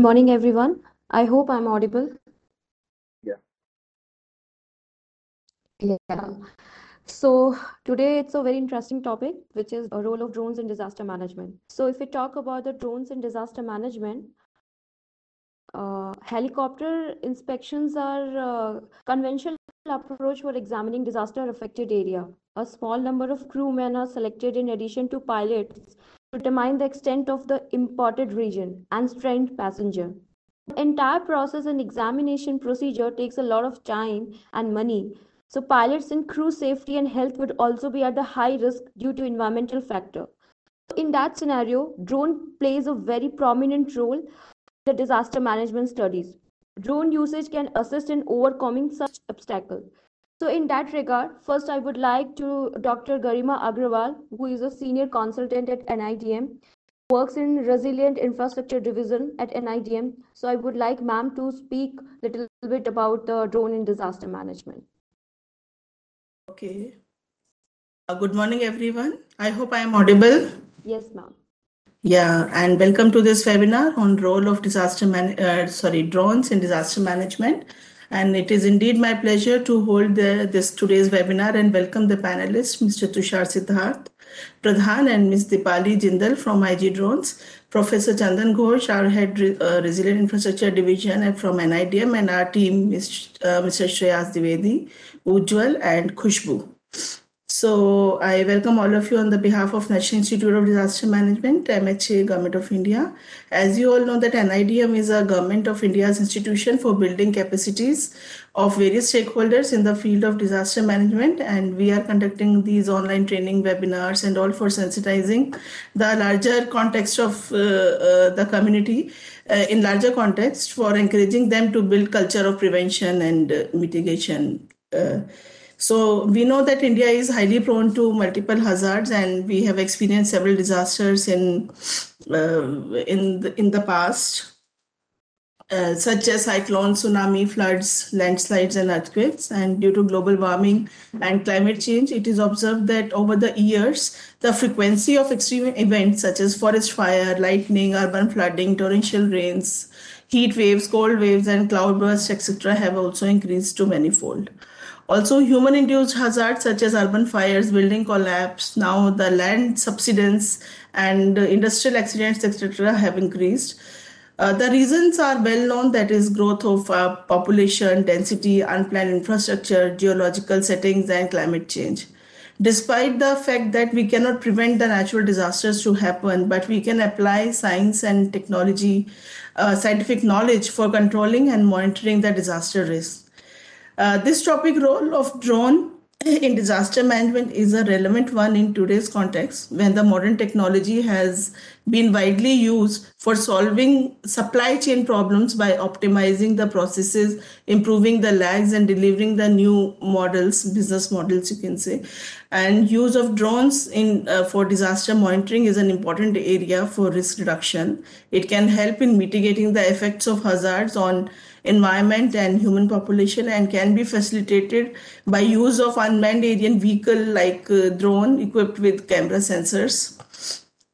morning, everyone. I hope I'm audible. Yeah. Yeah. So today it's a very interesting topic, which is a role of drones in disaster management. So if we talk about the drones in disaster management, helicopter inspections are conventional approach for examining disaster affected area. A small number of crewmen are selected in addition to pilots to determine the extent of the impacted region and stranded passenger. Entire process and examination procedure takes a lot of time and money. So pilots and crew safety and health would also be at the high risk due to environmental factor. In that scenario, drone plays a very prominent role in the disaster management studies. Drone usage can assist in overcoming such obstacles. So in that regard, first I would like to Dr. Garima Agrawal, who is a senior consultant at NIDM, works in Resilient Infrastructure Division at NIDM. So I would like ma'am to speak a little bit about the drone in disaster management. Okay. Good morning, everyone. I hope I am audible. Yes, ma'am. Yeah, and welcome to this webinar on role of drones in disaster management. And it is indeed my pleasure to hold this today's webinar and welcome the panelists, Mr. Tushar Siddharth Pradhan and Ms. Dipali Jindal from IG Drones, Professor Chandan Ghosh, our head Resilient Infrastructure Division and from NIDM, and our team, Mr. Shreyas Dwivedi, Ujjwal, and Khushbu. So I welcome all of you on the behalf of National Institute of Disaster Management, MHA, Government of India. As you all know that NIDM is a Government of India's institution for building capacities of various stakeholders in the field of disaster management, and we are conducting these online training webinars and all for sensitizing the larger context of the community in larger context for encouraging them to build culture of prevention and mitigation. So we know that India is highly prone to multiple hazards, and we have experienced several disasters in the past, such as cyclones, tsunami, floods, landslides, and earthquakes. And due to global warming and climate change, it is observed that over the years, the frequency of extreme events such as forest fire, lightning, urban flooding, torrential rains, heat waves, cold waves, and cloudbursts, etc., have also increased to manifold. Also, human-induced hazards such as urban fires, building collapse, now the land subsidence, and industrial accidents, etc., have increased. The reasons are well known, that is growth of population, density, unplanned infrastructure, geological settings, and climate change. Despite the fact that we cannot prevent the natural disasters to happen, but we can apply science and technology, scientific knowledge for controlling and monitoring the disaster risk. This topic, role of drone in disaster management, is a relevant one in today's context when the modern technology has been widely used for solving supply chain problems by optimizing the processes, improving the lags, and delivering the new models, business models, you can say. And use of drones for disaster monitoring is an important area for risk reduction. It can help in mitigating the effects of hazards on environment and human population, and can be facilitated by use of unmanned aerial vehicle like drone equipped with camera sensors.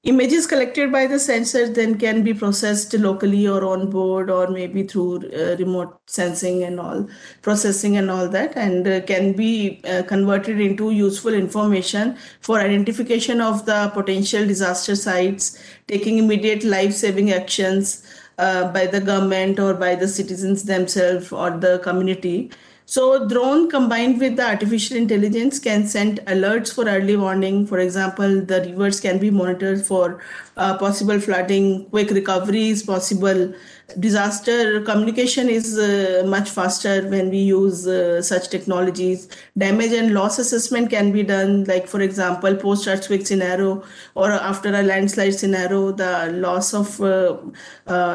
Images collected by the sensors then can be processed locally or on board, or maybe through remote sensing and all, processing and all that, and can be converted into useful information for identification of the potential disaster sites, taking immediate life-saving actions by the government or by the citizens themselves or the community. So drone combined with the artificial intelligence can send alerts for early warning. For example, the rivers can be monitored for possible flooding, quick recovery is possible. Disaster communication is much faster when we use such technologies. Damage and loss assessment can be done, like for example, post-earthquake scenario or after a landslide scenario, the loss of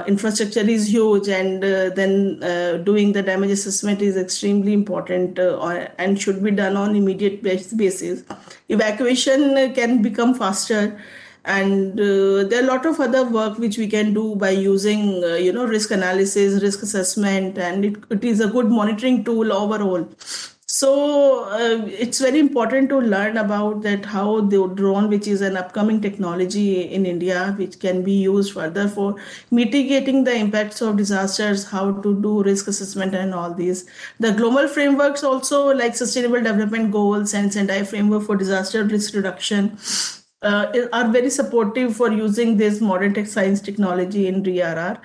infrastructure is huge, and then doing the damage assessment is extremely important and should be done on immediate basis. Evacuation can become faster. And there are a lot of other work which we can do by using, risk analysis, risk assessment, and it is a good monitoring tool overall. So it's very important to learn about that how the drone, which is an upcoming technology in India, which can be used further for mitigating the impacts of disasters, how to do risk assessment and all these. The global frameworks also like Sustainable Development Goals and Sendai Framework for Disaster Risk Reduction are very supportive for using this modern tech science technology in DRR.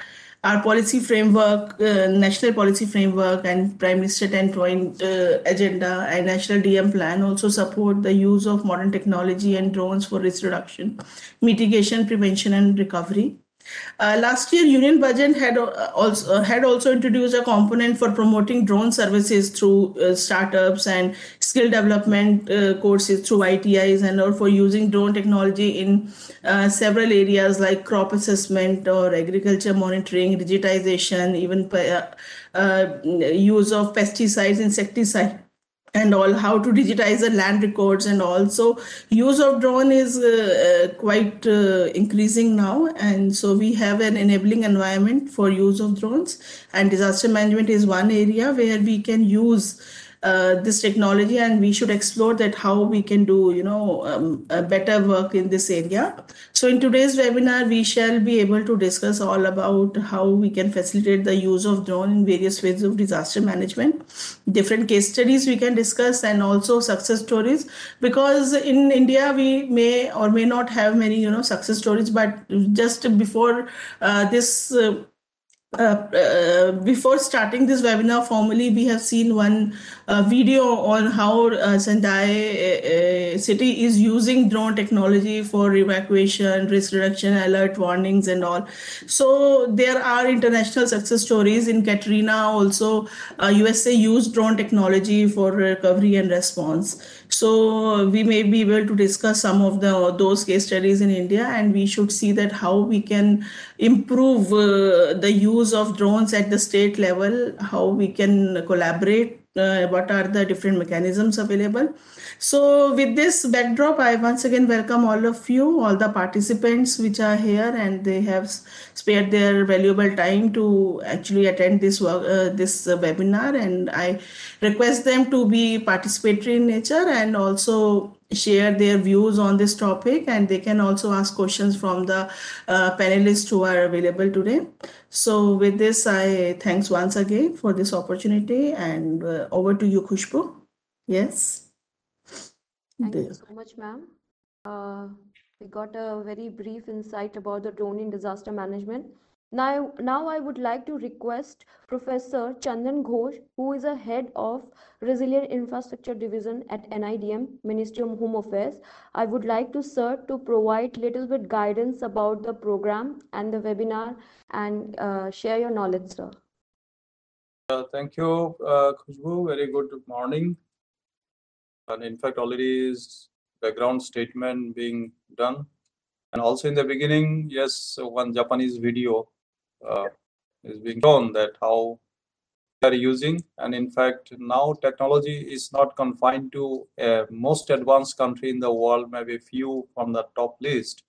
Our policy framework, national policy framework, and Prime Minister 10-point agenda and national DM plan also support the use of modern technology and drones for risk reduction, mitigation, prevention, and recovery. Last year, Union Budget had also introduced a component for promoting drone services through startups and skill development courses through ITIs and or for using drone technology in several areas like crop assessment or agriculture monitoring, digitization, even use of pesticides, insecticides and all, how to digitize the land records and also use of drone is quite increasing now, and so we have an enabling environment for use of drones, and disaster management is one area where we can use this technology, and we should explore that how we can do a better work in this area. So in today's webinar we shall be able to discuss all about how we can facilitate the use of drone in various phases of disaster management, different case studies we can discuss, and also success stories, because in India we may or may not have many success stories, but just before this before starting this webinar formally, we have seen one video on how Sendai city is using drone technology for evacuation, risk reduction, alert warnings and all. So there are international success stories. In Katrina also, USA used drone technology for recovery and response. So we may be able to discuss some of those case studies in India, and we should see that how we can improve the use of drones at the state level, how we can collaborate, what are the different mechanisms available. So with this backdrop, I once again welcome all of you, all the participants which are here, and they have spared their valuable time to actually attend this webinar, and I request them to be participatory in nature and also share their views on this topic, and they can also ask questions from the panelists who are available today. So with this, I thanks once again for this opportunity, and over to you, Khushbu. Yes. Thank you so much, ma'am. We got a very brief insight about the drone in disaster management. Now I would like to request Professor Chandan Ghosh, who is a head of Resilient Infrastructure Division at NIDM, Ministry of Home Affairs. I would like to sir to provide little bit guidance about the program and the webinar and share your knowledge, sir. Thank you, Khushbu. Very good morning. And in fact, already is background statement being done. And also in the beginning, yes, one Japanese video is being shown that how they are using. And in fact, now technology is not confined to a most advanced country in the world, maybe a few from the top list.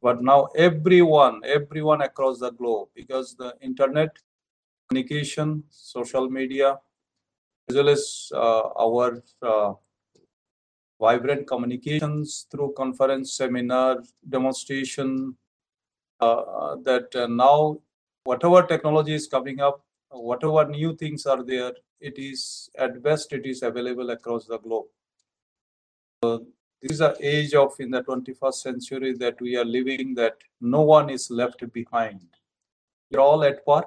But now everyone across the globe, because the internet, communication, social media, as well as our vibrant communications through conference, seminar, demonstration, that now whatever technology is coming up, whatever new things are there, it is at best, it is available across the globe. This is the age of in the 21st century that we are living, that no one is left behind. We're all at par.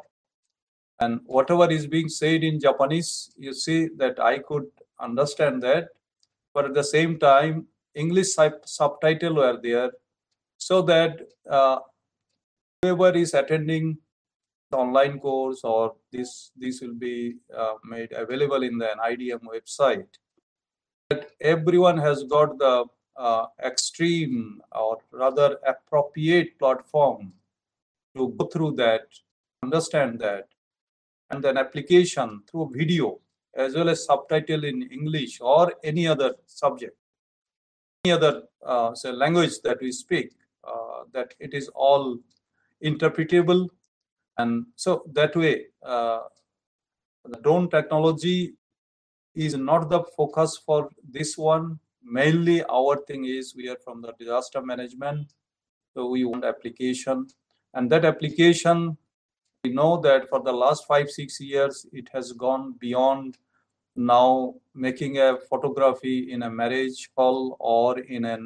And whatever is being said in Japanese, you see that I could understand that, but at the same time, English subtitle were there, so that whoever is attending the online course or this will be made available in the NIDM website, that everyone has got the extreme or rather appropriate platform to go through that, understand that, and then application through video as well as subtitle in English or any other subject, any other say language that we speak, that it is all interpretable. And so that way, the drone technology is not the focus for this one. Mainly our thing is we are from the disaster management. So we want application, and that application, we know that for the last 5-6 years, it has gone beyond now making a photography in a marriage hall or in a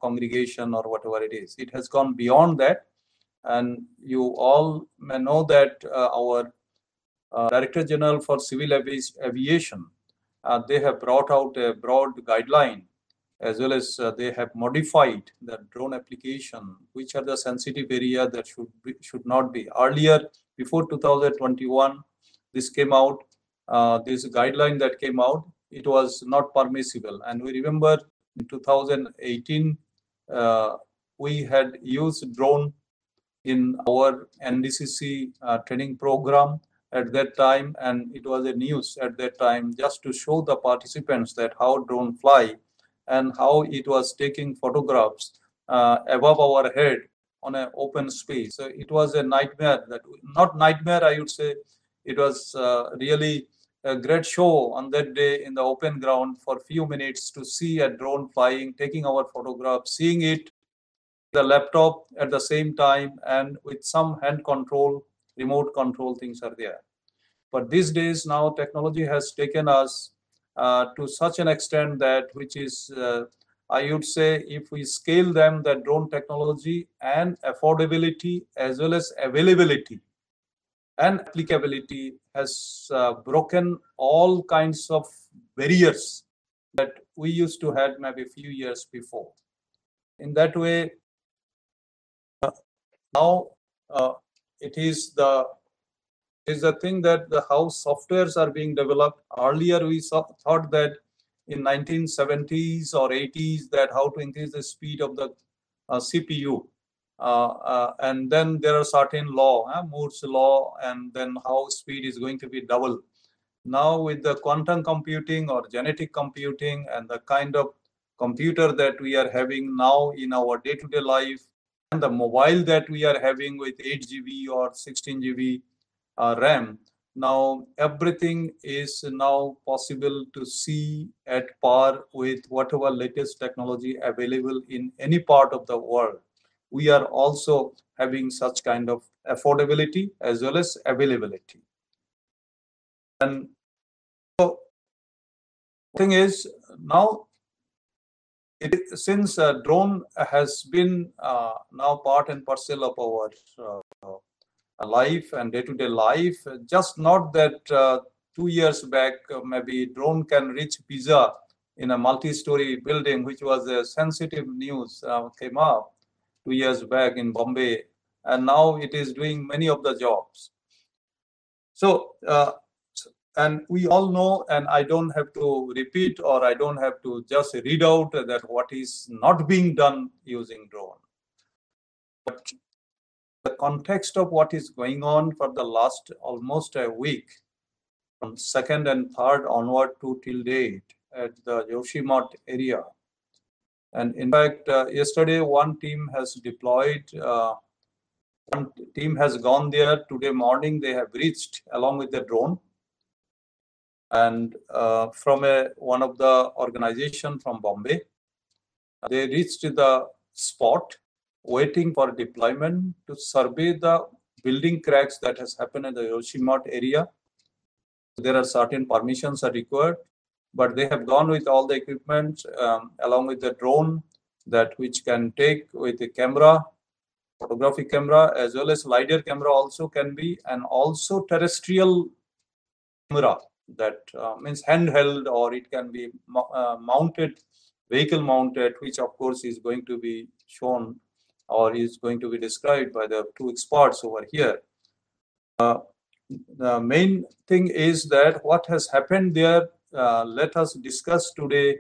congregation or whatever it is. It has gone beyond that. And you all may know that our Director General for Civil Aviation, they have brought out a broad guideline, as well as they have modified the drone application, which are the sensitive area that should not be. Earlier, before 2021, this came out, this guideline that came out, it was not permissible. And we remember in 2018, we had used drone in our NDCC training program at that time, and it was a news at that time just to show the participants that how drone fly and how it was taking photographs above our head on an open space. So it was a nightmare, not nightmare, I would say. It was really a great show on that day in the open ground for a few minutes to see a drone flying, taking our photograph, seeing it, the laptop at the same time, and with some hand control, remote control things are there. But these days now technology has taken us to such an extent that which is, I would say, if we scale them, that drone technology and affordability as well as availability and applicability has broken all kinds of barriers that we used to have maybe a few years before. In that way, now it is the thing that how softwares are being developed. Earlier we thought that in 1970s or 80s that how to increase the speed of the CPU, and then there are certain law, Moore's law, and then how speed is going to be double. Now with the quantum computing or genetic computing and the kind of computer that we are having now in our day-to-day life, and the mobile that we are having with 8 GB or 16 GB RAM, now everything is now possible to see at par with whatever latest technology available in any part of the world. We are also having such kind of affordability as well as availability. And so the thing is, now since drone has been now part and parcel of our life and day-to-day life, just not that 2 years back maybe drone can reach Pisa in a multi-story building, which was a sensitive news, came up 2 years back in Bombay, and now it is doing many of the jobs. So and we all know, and I don't have to repeat, or I don't have to just read out that what is not being done using drone. But the context of what is going on for the last almost a week, from 2nd and 3rd onward to till date at the Yoshimat area. And in fact, yesterday one team has deployed, one team has gone there. Today morning they have reached along with the drone. And from one of the organization from Bombay, they reached the spot waiting for deployment to survey the building cracks that has happened in the Yoshimat area. There are certain permissions are required, but they have gone with all the equipment along with the drone, that which can take with the camera, photographic camera, as well as LiDAR camera also can be, and also terrestrial camera that means handheld, or it can be mounted, vehicle mounted, which of course is going to be shown or is going to be described by the two experts over here. The main thing is that what has happened there, let us discuss today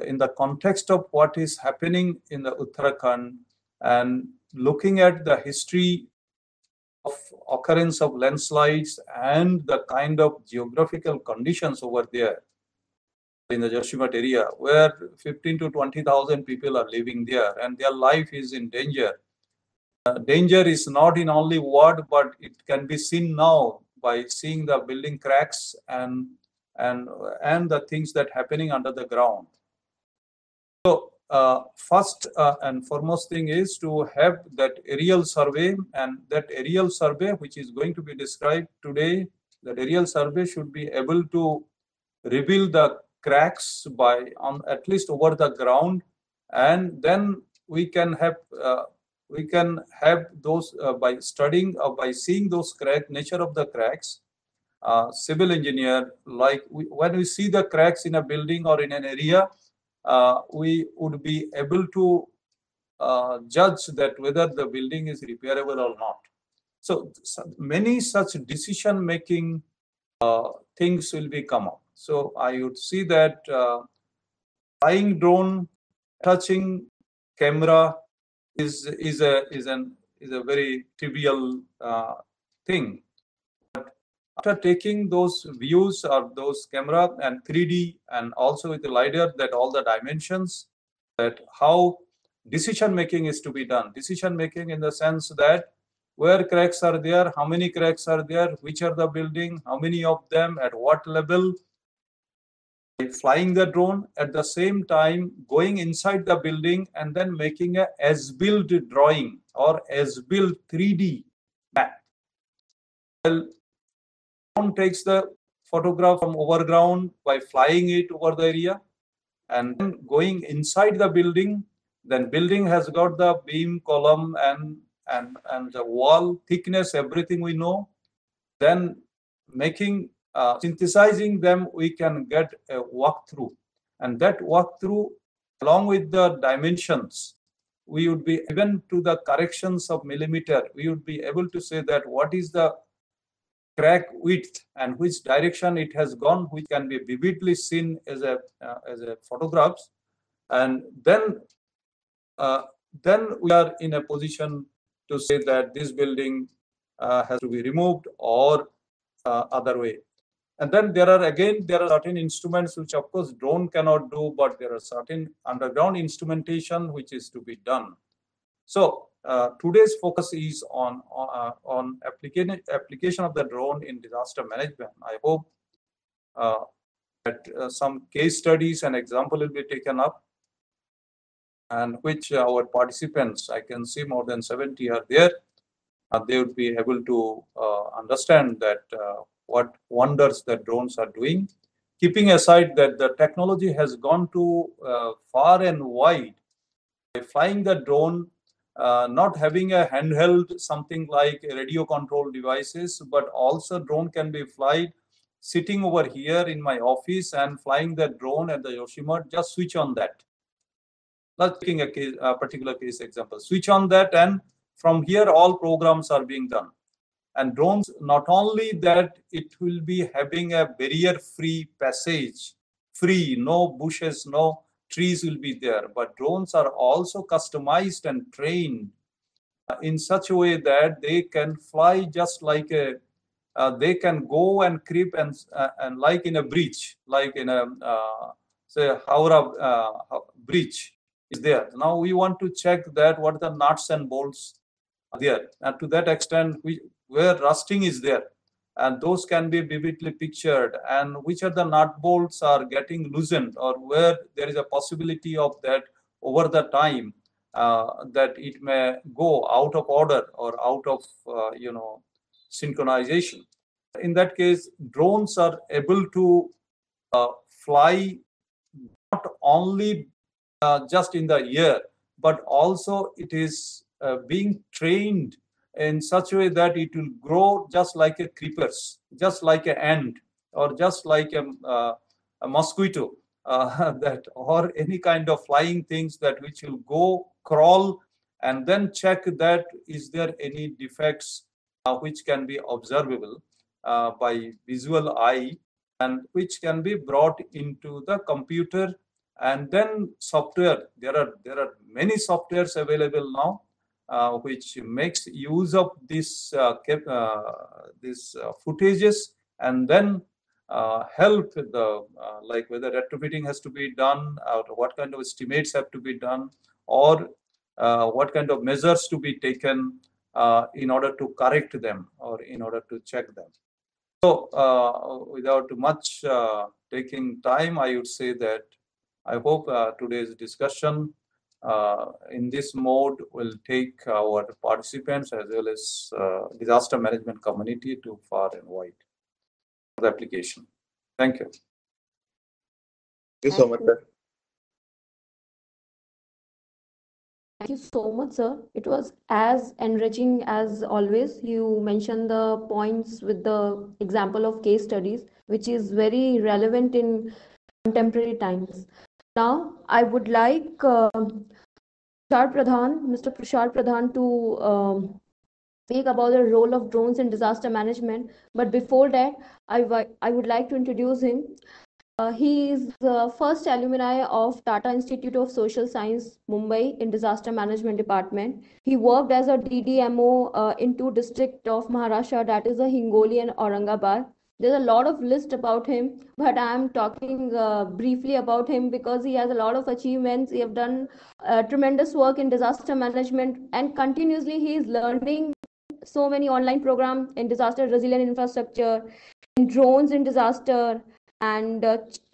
in the context of what is happening in the Uttarakhand, and looking at the history of occurrence of landslides and the kind of geographical conditions over there in the Yoshimat area, where 15 to 20,000 people are living there and their life is in danger. Danger is not in only word, but it can be seen now by seeing the building cracks and and the things that happening under the ground. So first and foremost thing is to have that aerial survey, and that aerial survey which is going to be described today, that aerial survey should be able to reveal the cracks by at least over the ground, and then we can have those by studying or by seeing those nature of the cracks. Civil engineer, like when we see the cracks in a building or in an area, we would be able to judge that whether the building is repairable or not. So many such decision-making things will be come up. So I would see that flying drone, touching camera is a very trivial thing. After taking those views of those camera and 3D and also with the LiDAR, that all the dimensions, that how decision making is to be done. Decision making in the sense that where cracks are there, how many cracks are there, which are the building, how many of them, at what level. Flying the drone, at the same time going inside the building and then making a as-built drawing or as-built 3D map. Well, drone takes the photograph from overground by flying it over the area, and then going inside the building. Then building has got the beam, column, and the wall thickness, everything we know. Then making synthesizing them, we can get a walkthrough, and that walkthrough, along with the dimensions, we would be even to the corrections of millimeter. We would be able to say that what is the crack width and which direction it has gone, which can be vividly seen as a photographs, and then we are in a position to say that this building has to be removed or other way. And then there are certain instruments which of course drone cannot do, but there are certain underground instrumentation which is to be done. So today's focus is on application of the drone in disaster management. I hope that some case studies and example will be taken up, and which our participants, I can see more than 70 are there. They would be able to understand that what wonders that drones are doing, keeping aside that the technology has gone to far and wide. By flying the drone, not having a handheld something like radio control devices, but also drone can be flied sitting over here in my office and flying the drone at the Yoshima, just switch on that. Let's taking a particular case example. Switch on that, and from here all programs are being done. And drones, not only that it will be having a barrier-free passage, free, no bushes, no trees will be there, but drones are also customized and trained in such a way that they can fly just like a, they can go and creep and like in a bridge, like in a, say, Howrah bridge is there. Now we want to check that what the nuts and bolts are there, and to that extent, where rusting is there, and those can be vividly pictured, and which are the nut bolts are getting loosened, or where there is a possibility of that over the time that it may go out of order or out of synchronization. In that case, drones are able to fly not only just in the air, but also it is being trained in such a way that it will grow just like a creepers, just like an ant, or just like a mosquito, that or any kind of flying things that which will go crawl and then check that is there any defects which can be observable by visual eye, and which can be brought into the computer. And then software, there are many softwares available now which makes use of this footages, and then help the like whether retrofitting has to be done, or what kind of estimates have to be done, or what kind of measures to be taken in order to correct them or in order to check them. So without much taking time, I would say that I hope today's discussion in this mode will take our participants as well as disaster management community to far and wide for the application. Thank you. Thank you so much, sir. Thank you so much, sir. It was as enriching as always. You mentioned the points with the example of case studies, which is very relevant in contemporary times. Now, I would like Mr. Prashar Pradhan to speak about the role of drones in disaster management. But before that, I would like to introduce him. He is the first alumni of Tata Institute of Social Science, Mumbai, in Disaster Management Department. He worked as a DDMO in two districts of Maharashtra, that is Hingoli and Aurangabad. There's a lot of list about him, but I am talking briefly about him because he has a lot of achievements. He have done tremendous work in disaster management, and continuously he is learning so many online programs in disaster resilient infrastructure, in drones in disaster, and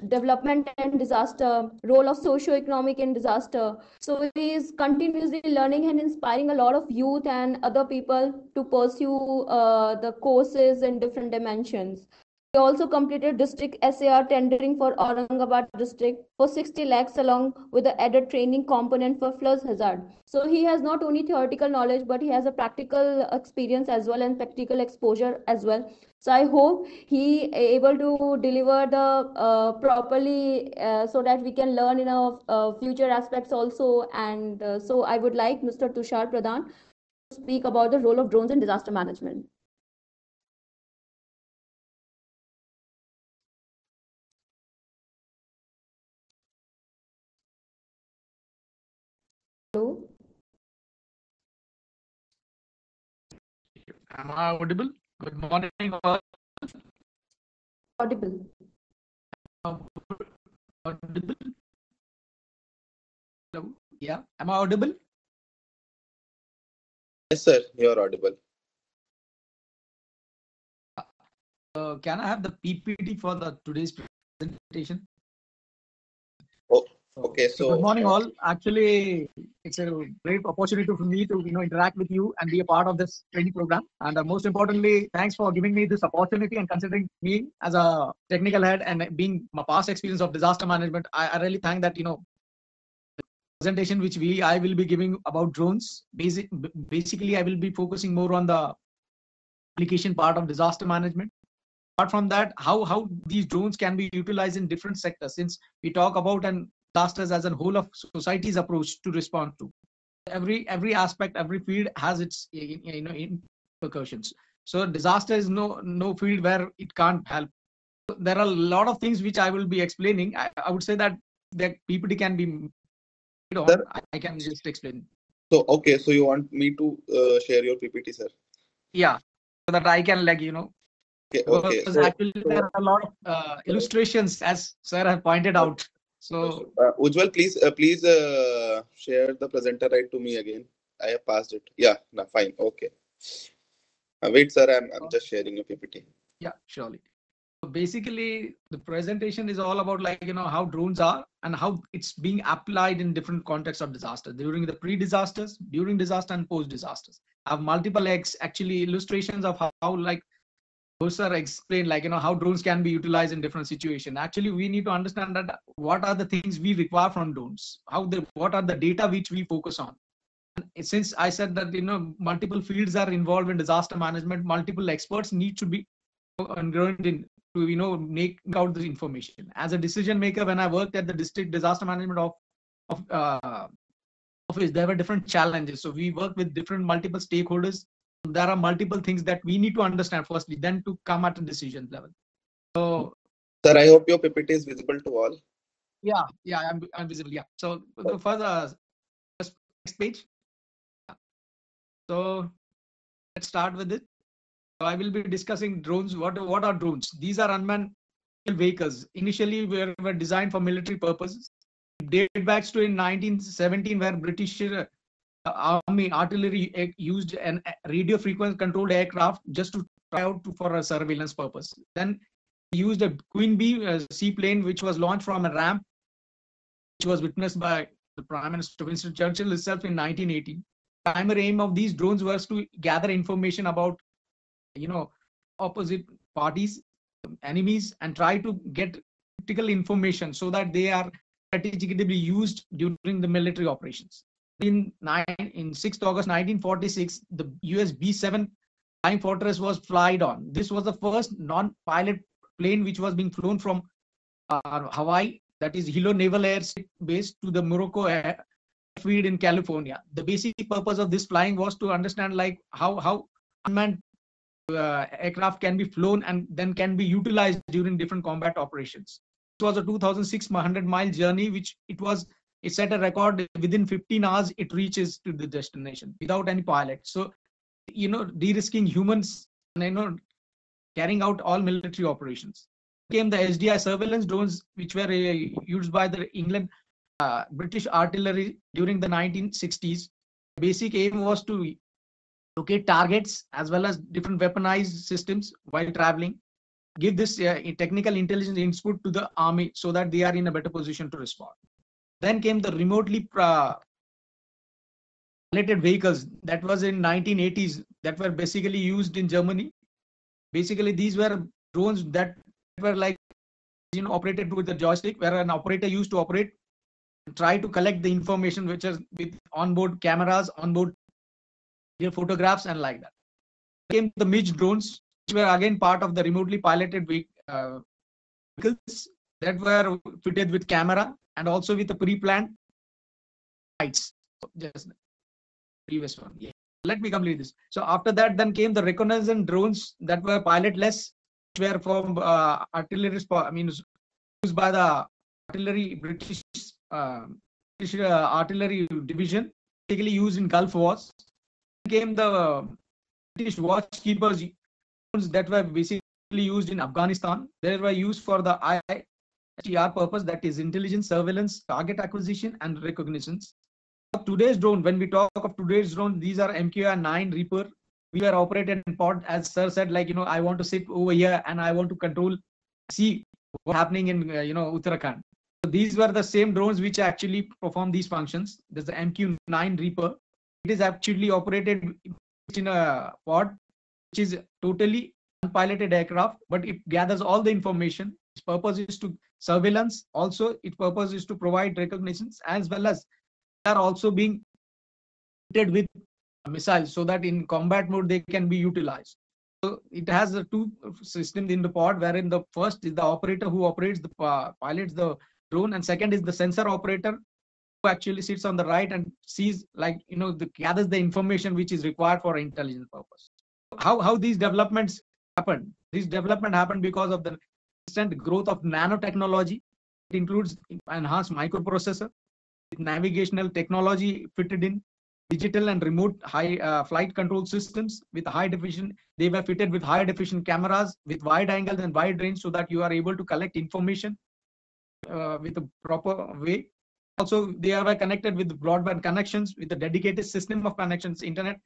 development and disaster, role of socio-economic in disaster. So he is continuously learning and inspiring a lot of youth and other people to pursue the courses in different dimensions. He also completed district SAR tendering for Aurangabad district for 60 lakhs along with the added training component for flood hazard. So he has not only theoretical knowledge, but he has a practical experience as well and practical exposure as well. So I hope he able to deliver the properly so that we can learn in our future aspects also. And so I would like Mr. Tushar Pradhan to speak about the role of drones in disaster management. Hello. Am I audible? Good morning, all. Audible. Audible? Hello? Yeah, am I audible? Yes, sir, you are audible. Can I have the PPT for the today's presentation? Oh, okay. So good morning, all. Actually, it's a great opportunity for me to interact with you and be a part of this training program. And most importantly, thanks for giving me this opportunity and considering me as a technical head and being my past experience of disaster management. I really thank that the presentation which I will be giving about drones. Basically, I will be focusing more on the application part of disaster management. Apart from that, how these drones can be utilized in different sectors, since we talk about disasters as a whole of society's approach to respond to. Every aspect, every field has its repercussions. So disaster is no field where it can't help. There are a lot of things which I will be explaining. I would say that the PPT can be on. I can just explain. So okay, so you want me to share your PPT, sir? Yeah, so that I can Okay. Because actually there are a lot of illustrations, as sir have pointed out. So Ujjwal, please share the presenter right to me again. I have passed it. Yeah, no, fine. Okay. Wait, sir, I'm just sharing your PPT. Yeah, surely. So basically, the presentation is all about how drones are and how it's being applied in different contexts of disaster, during the pre-disasters, during disaster, and post-disasters. I have multiple actually illustrations of how sir explained how drones can be utilized in different situations. Actually, we need to understand that what are the things we require from drones, what are the data which we focus on. And since I said that multiple fields are involved in disaster management, multiple experts need to be ingrained in to make out the information. As a decision maker, when I worked at the district disaster management office, there were different challenges. So we work with multiple stakeholders. There are multiple things that we need to understand firstly, then to come at a decision level. So, sir, I hope your PPT is visible to all. Yeah, I'm visible. Yeah. So for the next page. So let's start with it. So I will be discussing drones. What are drones? These are unmanned vehicles. Initially, were designed for military purposes. It dates back to in 1917, where British Army artillery used an radio frequency controlled aircraft just to try out for a surveillance purpose. Then he used a Queen Bee seaplane, which was launched from a ramp, which was witnessed by the Prime Minister Winston Churchill himself in 1918. The primary aim of these drones was to gather information about, opposite parties, enemies, and try to get critical information so that they are strategically used during the military operations. In 6th August 1946, the US B-7 Flying Fortress was fired on. This was the first non-pilot plane which was being flown from Hawaii, that is Hilo Naval Air Base, to the Morocco airfield in California. The basic purpose of this flying was to understand like how unmanned aircraft can be flown and then can be utilized during different combat operations. It was a 2,600-mile journey, which it set a record. Within 15 hours, it reaches to the destination without any pilot. So, de-risking humans and, carrying out all military operations. Came the SDI surveillance drones, which were used by the British artillery during the 1960s. The basic aim was to locate targets as well as different weaponized systems while traveling. Give this technical intelligence input to the army so that they are in a better position to respond. Then came the remotely piloted vehicles. That was in 1980s, that were basically used in Germany. Basically, these were drones that were like, operated with the joystick, where an operator used to operate, try to collect the information which is with onboard cameras, onboard photographs, and like that. Came the MHA drones, which were again part of the remotely piloted vehicles that were fitted with camera and also with the pre-planned lights. Just previous one. Yeah. Let me complete this. So after that, then came the reconnaissance drones that were pilotless, which were from artillery, used by the British artillery division, particularly used in Gulf Wars. Came the British watchkeepers that were basically used in Afghanistan. They were used for the ITR purpose, that is intelligence, surveillance, target acquisition, and recognitions. Today's drone, when we talk of today's drone, these are MQ-9 Reaper. We were operated in pod, as sir said, like, I want to sit over here and I want to see what's happening in, Uttarakhand. So these were the same drones which actually perform these functions. There's the MQ-9 Reaper. It is actually operated in a pod, which is totally unpiloted aircraft, but it gathers all the information. Its purpose is to surveillance. Also, its purpose is to provide recognitions, as well as they are also being fitted with missiles so that in combat mode they can be utilized. So it has the two systems in the pod, wherein the first is the operator who operates pilots the drone, and second is the sensor operator who actually sits on the right and sees, like, gathers the information which is required for intelligence purpose. How these developments happened? This development happened because of the instant growth of nanotechnology. It includes enhanced microprocessor, navigational technology fitted in, digital and remote high flight control systems with high definition. They were fitted with high definition cameras with wide angles and wide range, so that you are able to collect information with a proper way. Also, they are connected with broadband connections, with a dedicated system of connections, internet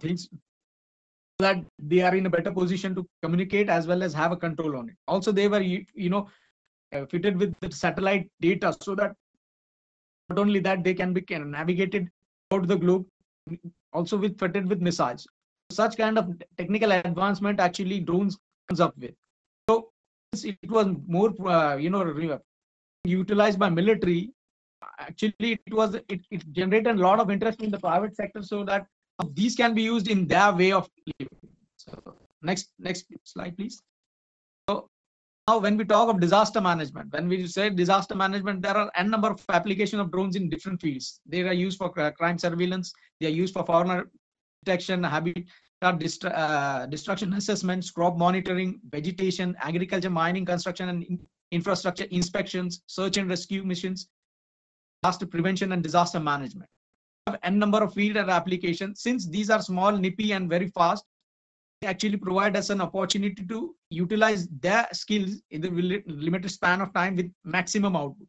things, so that they are in a better position to communicate as well as have a control on it. Also, they were, fitted with the satellite data, so that not only that, they can be navigated out the globe, also fitted with missiles. Such kind of technical advancement actually drones comes up with. So it was more, utilized by military. Actually, it generated a lot of interest in the private sector, so that these can be used in their way of living. So next slide, please. So now, when we talk of disaster management, when we say disaster management, there are n number of applications of drones in different fields. They are used for crime surveillance. They are used for fauna detection, habitat destruction assessments, crop monitoring, vegetation, agriculture, mining, construction, and infrastructure inspections, search and rescue missions, disaster prevention, and disaster management. We have n number of field and applications. Since these are small, nippy, and very fast, they actually provide us an opportunity to utilize their skills in the limited span of time with maximum output.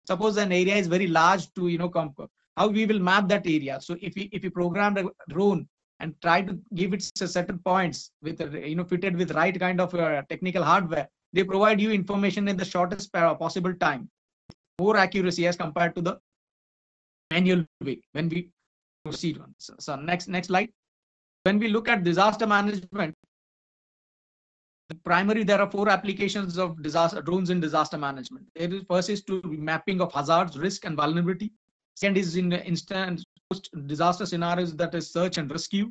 Suppose an area is very large to conquer. How we will map that area? So if we program a drone and try to give it certain points with fitted with right kind of technical hardware, they provide you information in the shortest possible time, more accuracy as compared to the manual way when we proceed on. So next slide. When we look at disaster management, there are 4 applications of drones in disaster management. First is to mapping of hazards, risk, and vulnerability. Second is in instant post-disaster scenarios, that is search and rescue.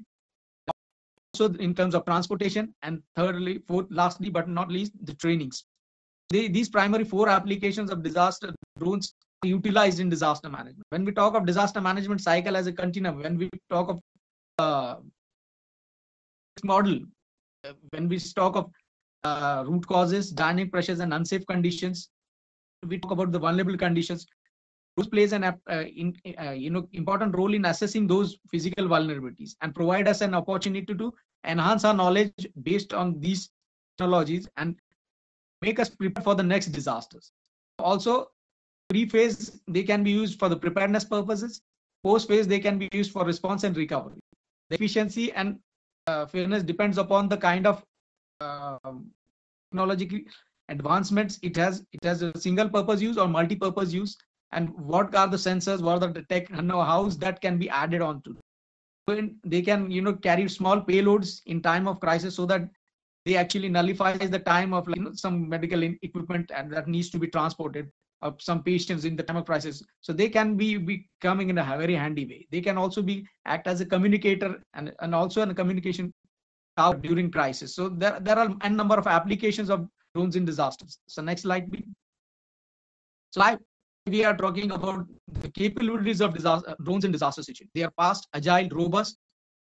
Also in terms of transportation, and thirdly, lastly but not least, the trainings. These primary 4 applications of disaster drones are utilized in disaster management. When we talk of disaster management cycle as a continuum, when we talk of model, when we talk of root causes, dynamic pressures, and unsafe conditions, we talk about the vulnerable conditions. Those plays an important role in assessing those physical vulnerabilities and provide us an opportunity to enhance our knowledge based on these technologies and make us prepare for the next disasters. Also, pre-phase, they can be used for the preparedness purposes. Post-phase, they can be used for response and recovery. The efficiency and fairness depends upon the kind of technological advancements it has a single purpose use or multi-purpose use, and what are the sensors, what are the tech know-hows that can be added on to. They can carry small payloads in time of crisis, so that they actually nullifies the time of some medical equipment and that needs to be transported of some patients in the time of crisis. So they can be coming in a very handy way. They can also act as a communicator and also a communication tower during crisis. So there are a number of applications of drones in disasters. So next slide, please. Slide. We are talking about the capabilities of drones in disaster situation. They are fast, agile, robust,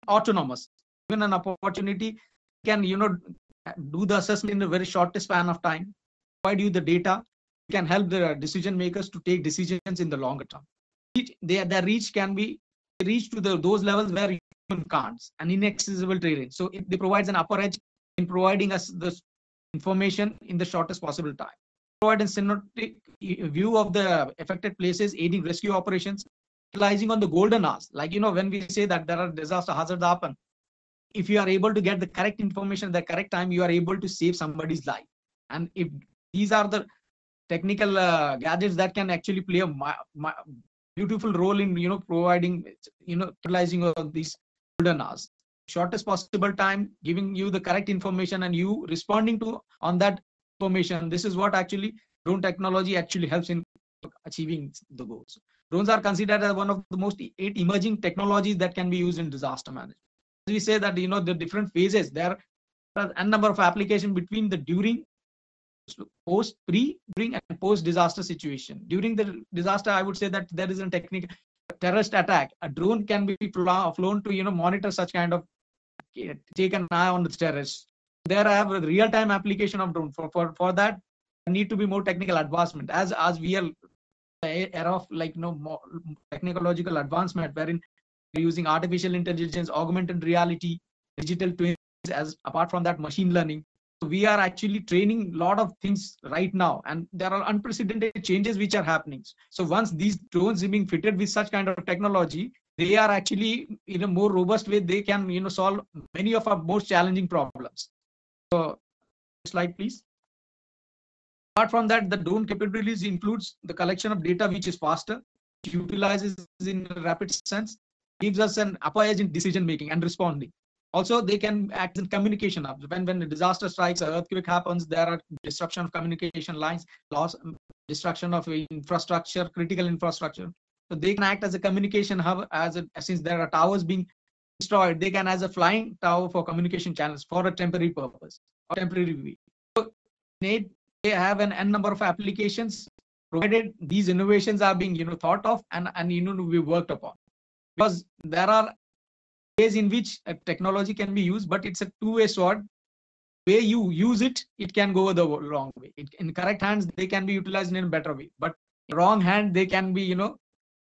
autonomous. Given an opportunity, can do the assessment in a very short span of time, provide you the data, can help the decision makers to take decisions in the longer term. Their reach can be reached to those levels where human can't, an inaccessible terrain. So it provides an upper edge in providing us the information in the shortest possible time. Provide a synoptic view of the affected places, aiding rescue operations, utilizing on the golden hours. Like when we say that there are disaster hazards happen, if you are able to get the correct information at the correct time, you are able to save somebody's life. And if these are the technical gadgets that can actually play a beautiful role in providing utilizing of these golden hours, shortest possible time, giving you the correct information and you responding to on that information. This is what actually drone technology actually helps in achieving the goals. Drones are considered as one of the most 8 emerging technologies that can be used in disaster management. As we say that the different phases, there are a number of applications between the during, post, pre, during, and post disaster situation. During the disaster, I would say that there is a technique, terrorist attack. A drone can be flown to monitor such kind of, take an eye on the terrorists. There I have a real-time application of drone. For that, need to be more technical advancement. As we are era of more technological advancement, wherein we're using artificial intelligence, augmented reality, digital twins, as apart from that, machine learning. So we are actually training a lot of things right now, and there are unprecedented changes which are happening. So once these drones are being fitted with such kind of technology, they are actually in a more robust way. They can solve many of our most challenging problems. So slide, please. Apart from that, the drone capabilities includes the collection of data which is faster, utilizes in a rapid sense, gives us an upper edge in decision making and responding. Also, they can act in communication hubs. When a disaster strikes, an earthquake happens, there are destruction of communication lines, loss, destruction of infrastructure, critical infrastructure. So they can act as a communication hub, since there are towers being destroyed, they can as a flying tower for communication channels for a temporary purpose or temporary way. So they have an n number of applications, provided these innovations are being thought of and we worked upon. Because there are ways in which technology can be used, but it's a two-way sword. Way you use it, it can go the wrong way. In correct hands, they can be utilized in a better way, but in wrong hand, they can be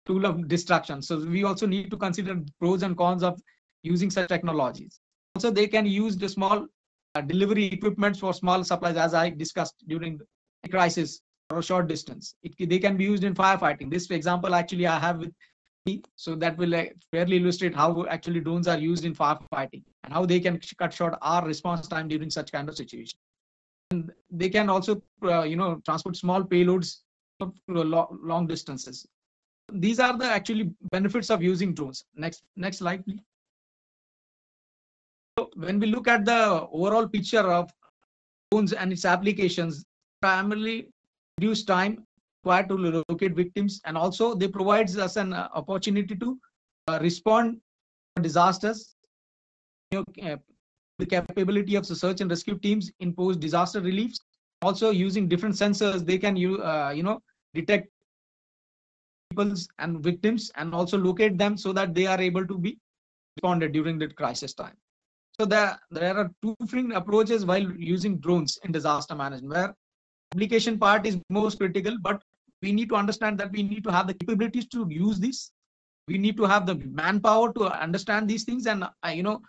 tool of destruction. So we also need to consider pros and cons of using such technologies. Also, they can use the small delivery equipments for small supplies, as I discussed during the crisis or a short distance. They can be used in firefighting. This example actually I have with So that will fairly illustrate how actually drones are used in firefighting and how they can cut short our response time during such kind of situation. And they can also, transport small payloads long distances. These are the actually benefits of using drones. Next slide, please. So when we look at the overall picture of drones and its applications, primarily reduce time required to locate victims, and also they provides us an opportunity to respond to disasters. The capability of the search and rescue teams in post-disaster reliefs. Also using different sensors, they can detect people and victims and also locate them so that they are able to be responded during the crisis time. So there are two different approaches while using drones in disaster management, where application part is most critical, but we need to understand that we need to have the capabilities to use this. We need to have the manpower to understand these things and to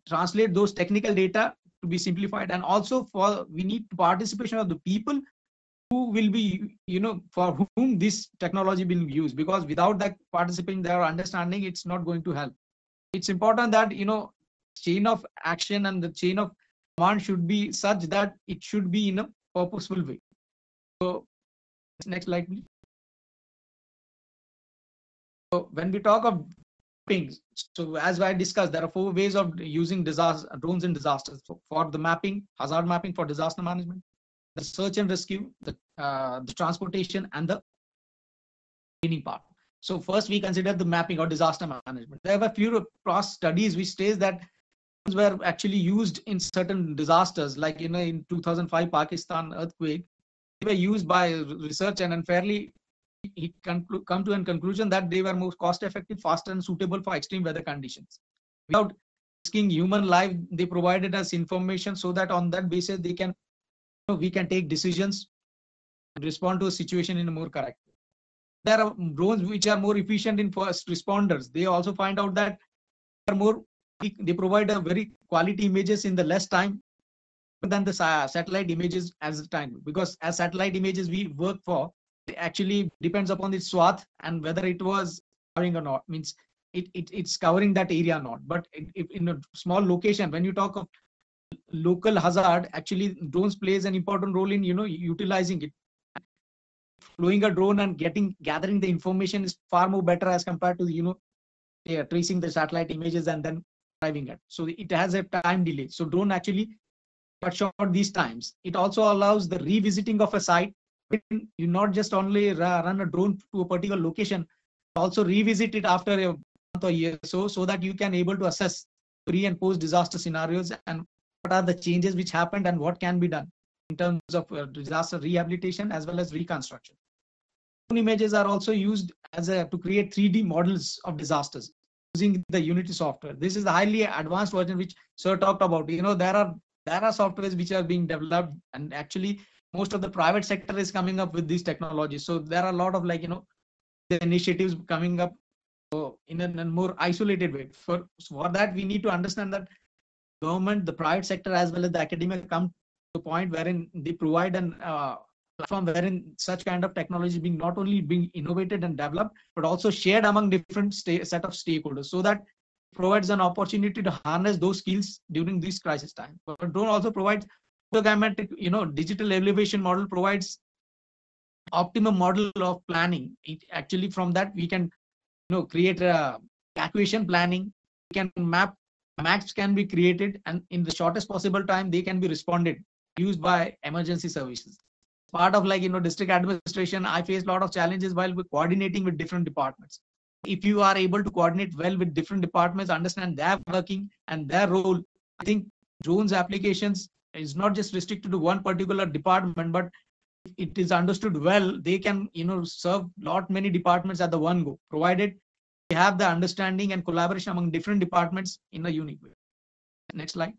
translate those technical data to be simplified, and also we need participation of the people who will be, for whom this technology will be used, because without that participation, their understanding, it's not going to help. It's important that chain of action and the chain of command should be such that it should be in a purposeful way. So next slide, please. So when we talk of mapping, so as I discussed, there are 4 ways of using drones in disasters. So for the mapping, hazard mapping for disaster management, the search and rescue, the transportation, and the cleaning part. So first we consider the mapping or disaster management. There were few cross studies which says that drones were actually used in certain disasters, like in 2005 Pakistan earthquake. They were used by research, and unfairly he come to a conclusion that they were most cost effective, faster, and suitable for extreme weather conditions. Without risking human life, they provided us information so that on that basis we can take decisions and respond to a situation in a more correct way. There are drones which are more efficient in first responders. They also find out that they provide a very quality images in the less time than the satellite images as the time, because as satellite images we work for, it actually depends upon the swath and whether it was covering or not, means it's covering that area or not. But if in a small location, when you talk of local hazard, actually drones plays an important role in utilizing it. Flying a drone and gathering the information is far more better as compared to tracing the satellite images and then driving it. So it has a time delay. So drone actually cut short these times. It also allows the revisiting of a site. You not just only run a drone to a particular location, also revisit it after a month or year, so that you can able to assess pre and post disaster scenarios and what are the changes which happened and what can be done in terms of disaster rehabilitation as well as reconstruction. Drone images are also used to create 3D models of disasters using the Unity software. This is the highly advanced version which Sir talked about. There are softwares which are being developed, and actually most of the private sector is coming up with these technologies. So there are a lot of the initiatives coming up in a more isolated way. For that, we need to understand that government, the private sector, as well as the academia come to a point wherein they provide an platform wherein such kind of technology being not only being innovated and developed, but also shared among different set of stakeholders, so that provides an opportunity to harness those skills during this crisis time. But drone also provides digital elevation model provides optimum model of planning. It actually from that we can create a evacuation planning. We can maps can be created, and in the shortest possible time they can be responded used by emergency services. Part of district administration, I face a lot of challenges while coordinating with different departments. If you are able to coordinate well with different departments, understand their working and their role, I think drones applications is not just restricted to one particular department, but it is understood well, they can serve many departments at the one go, provided we have the understanding and collaboration among different departments in a unique way. Next slide.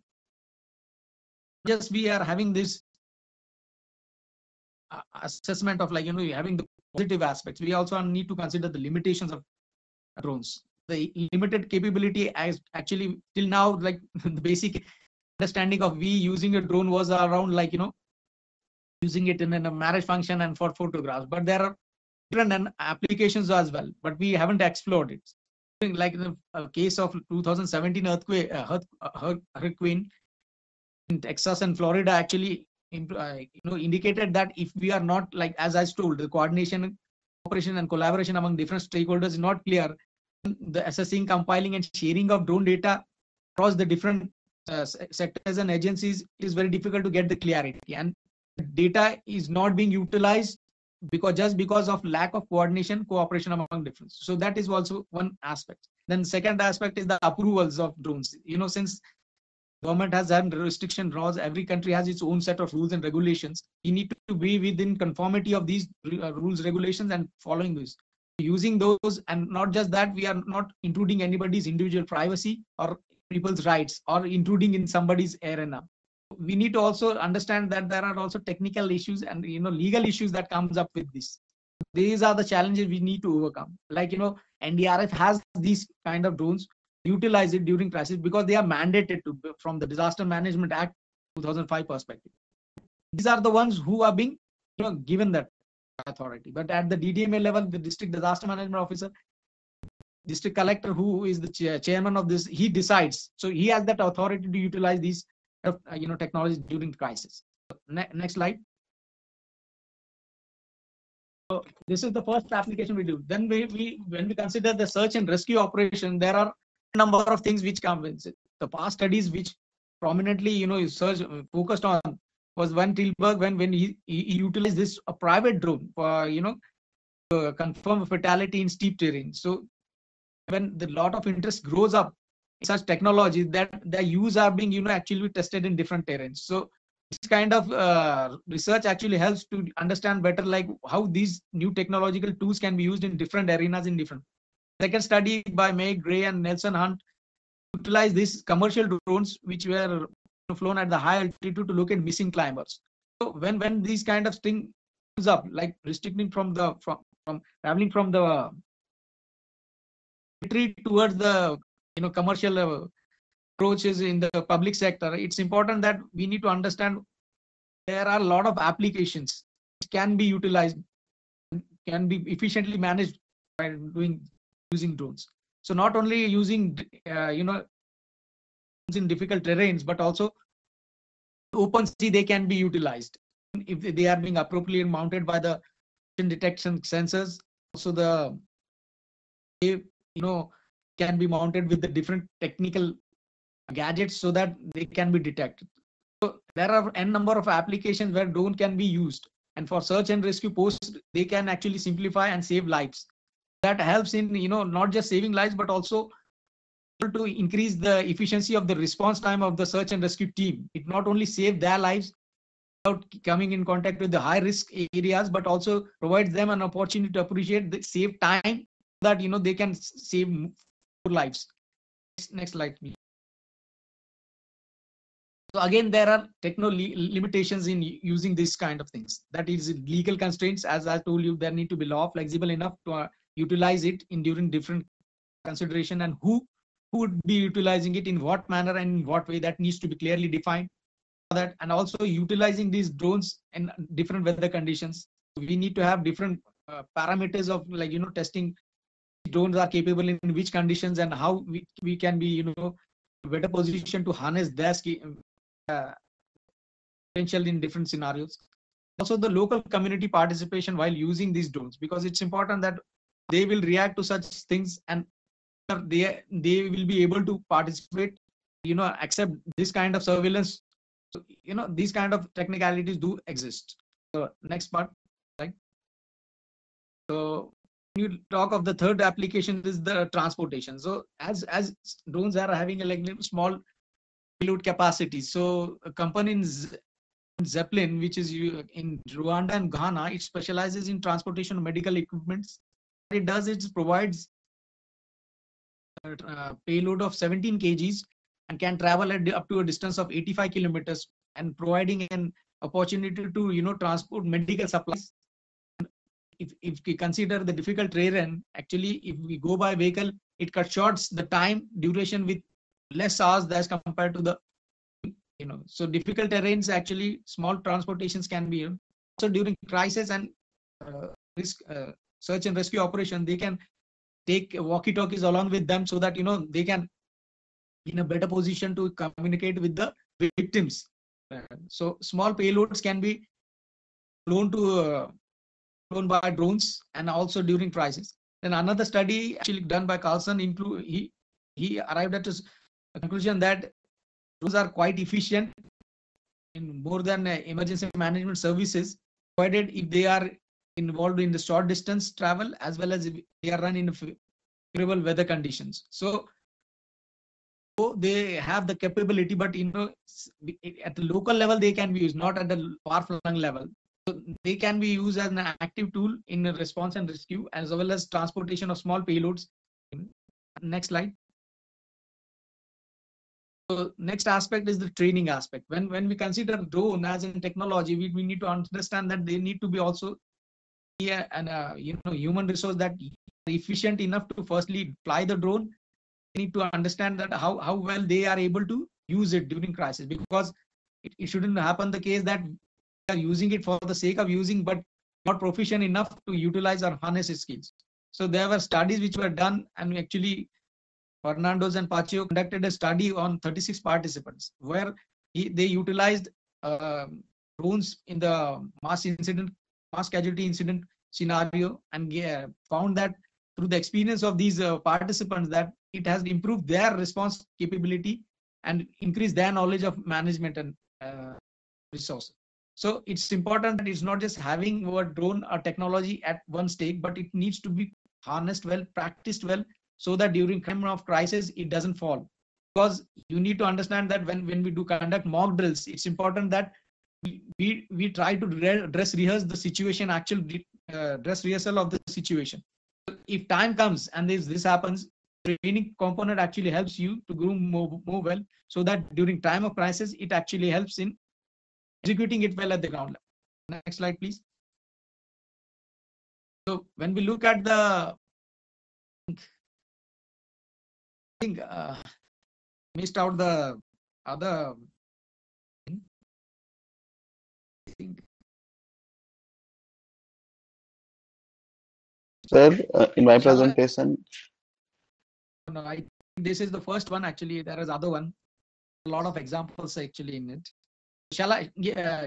Just we are having this assessment of having the positive aspects. We also need to consider the limitations of drones. The limited capability as actually till now, the basic understanding of we using a drone was around using it in a marriage function and for photographs. But there are different applications as well, but we haven't explored it. Like the case of 2017 hurricane in Texas and Florida actually indicated that if we are not, like as I told, the coordination, cooperation and collaboration among different stakeholders is not clear, the assessing, compiling and sharing of drone data across the different sectors and agencies is very difficult to get the clarity, and data is not being utilized because of lack of coordination, cooperation among different. So that is also one aspect. Then second aspect is the approvals of drones. Since government has had restriction laws, every country has its own set of rules and regulations. You need to be within conformity of these rules, regulations, and following this. Using those, and not just that, we are not intruding anybody's individual privacy or people's rights or intruding in somebody's arena. We need to also understand that there are also technical issues and legal issues that comes up with this. These are the challenges we need to overcome. Like NDRF has these kind of drones, utilize it during crisis because they are mandated to from the Disaster Management Act 2005 perspective. These are the ones who are being given that authority. But at the DDMA level, the district disaster management officer, district collector, who is the chairman of this, he decides. So he has that authority to utilize these technologies during crisis. Next slide. So this is the first application we do. Then when we consider the search and rescue operation, there are a number of things which come with it. The past studies which prominently search focused on was one Tilburg when he utilized this a private drone for confirm a fatality in steep terrain. So when the lot of interest grows up in such technology, that their use are being actually tested in different terrains. So this kind of research actually helps to understand better like how these new technological tools can be used in different arenas in different. Second study by May Gray and Nelson Hunt utilize these commercial drones which were flown at the high altitude to look at missing climbers. So when these kind of thing comes up, like restricting from traveling from the retreat towards the commercial approaches in the public sector, it's important that we need to understand there are a lot of applications which can be utilized, can be efficiently managed by using drones. So not only using in difficult terrains, but also open sea they can be utilized if they are being appropriately mounted by the detection sensors. Also the can be mounted with the different technical gadgets so that they can be detected. So there are n number of applications where drone can be used, and for search and rescue posts they can actually simplify and save lives. That helps in not just saving lives but also to increase the efficiency of the response time of the search and rescue team. It not only saves their lives without coming in contact with the high risk areas, but also provides them an opportunity to appreciate the save time that they can save more lives. Next slide, please. So again, there are limitations in using these kind of things. That is legal constraints. As I told you, there need to be law flexible enough to utilize it during different consideration, and who would be utilizing it in what manner and in what way, that needs to be clearly defined. That, and also utilizing these drones in different weather conditions. We need to have different parameters of testing drones are capable in which conditions and how we can be better position to harness their potential in different scenarios. Also the local community participation while using these drones, because it's important that they will react to such things and they will be able to participate, accept this kind of surveillance. So these kind of technicalities do exist. So next part, right? So when you talk of the third application is the transportation. So as drones are having a small payload capacity, so a company in Zeppelin, which is in Rwanda and Ghana, it specializes in transportation of medical equipments. What it does, it provides a payload of 17 kgs and can travel up to a distance of 85 kilometers, and providing an opportunity to transport medical supplies. If we consider the difficult terrain, actually if we go by vehicle, it cuts short the time duration with less hours as compared to the so difficult terrains, actually small transportations can be also during crisis and risk search and rescue operation, they can take walkie-talkies along with them so that they can in a better position to communicate with the victims. So small payloads can be flown by drones and also during crisis. Then another study actually done by Carlson he arrived at a conclusion that drones are quite efficient in more than emergency management services, provided if they are involved in the short distance travel as well as if they are run in favorable weather conditions. So they have the capability, but at the local level they can be used, not at the far-flung level. So they can be used as an active tool in response and rescue as well as transportation of small payloads. Next slide. So next aspect is the training aspect. When we consider drone as a technology, we need to understand that they need to be also human resource that are efficient enough to firstly fly the drone. They need to understand that how well they are able to use it during crisis, because it shouldn't happen the case that we are using it for the sake of using but not proficient enough to utilize or harness its skills. So there were studies which were done, and actually Fernandez and Pacheco conducted a study on 36 participants where they utilized drones in the mass casualty incident scenario, and found that through the experience of these participants that it has improved their response capability and increased their knowledge of management and resources. So it's important that it's not just having our drone or technology at one stake, but it needs to be harnessed well, practiced well, so that during time of crisis it doesn't fall. Because you need to understand that when we do conduct mock drills, it's important that we try to dress rehearse the situation, actual dress rehearsal of the situation. So if time comes and this happens, training component actually helps you to groom more well, so that during time of crisis it actually helps in executing it well at the ground level. Next slide, please. So when we look at the missed out the other thing. Sir, in my presentation. No, I think this is the first one. Actually, there is other one. A lot of examples actually in it. Shall I?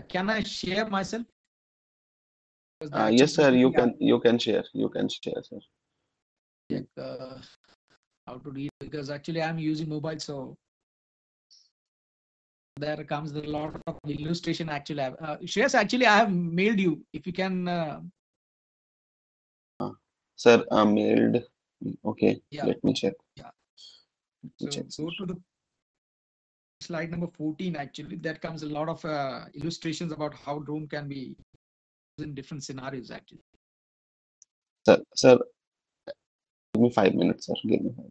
Can I share myself? Yes, sir. You can share. You can share, sir. Check how to read, because actually I'm using mobile, so there comes a lot of illustration. Actually, Shreyas, actually I have mailed you. If you can. Sir, mailed. Okay, yeah. Let me check. Yeah. So go to the slide number 14. Actually, there comes a lot of illustrations about how drone can be used in different scenarios. Actually, Sir, give me 5 minutes, sir. Give me 5 minutes.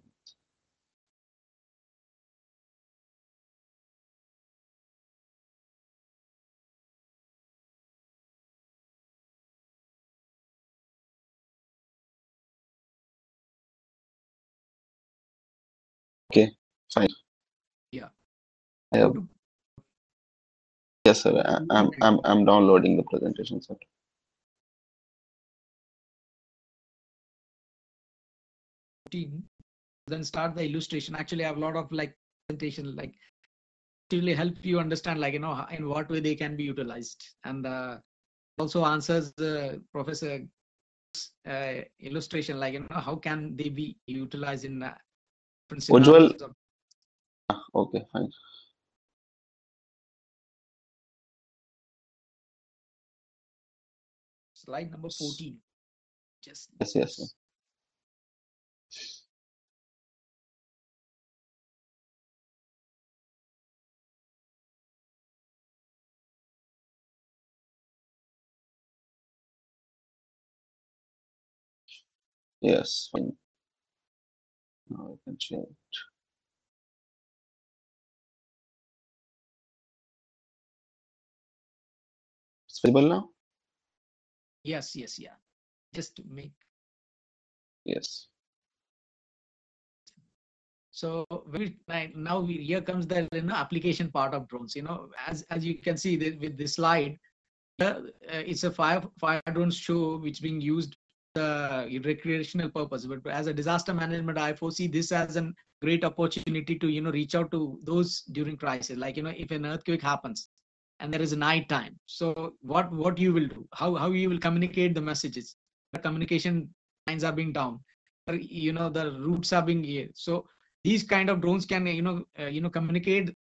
Okay, fine. Yeah. Yes, sir. I'm downloading the presentation, sir. Then start the illustration. Actually, I have a lot of presentation really help you understand in what way they can be utilized, and also answers the professor illustration how can they be utilized in different scenarios. Okay, fine. Slide number 14. Yes. Yes. Yes, fine. Now I can share it. It's visible now? Yes, yeah. Just to make. Yes. So here comes the application part of drones. As you can see with this slide, it's a fire drone show which being used recreational purpose. But as a disaster management, I foresee this as a great opportunity to, reach out to those during crisis. Like, if an earthquake happens and there is a night time, so what you will do, how you will communicate the messages. The communication lines are being down, the routes are being, so these kind of drones can, communicate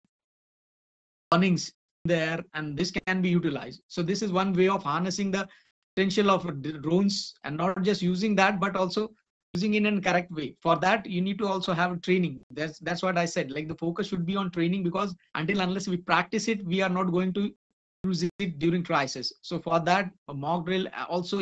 warnings there, and this can be utilized. So this is one way of harnessing the potential of drones, and not just using that, but also using it in a correct way. For that, you need to also have training. That's what I said. Like, the focus should be on training, because unless we practice it, we are not going to use it during crisis. So for that, a mock drill also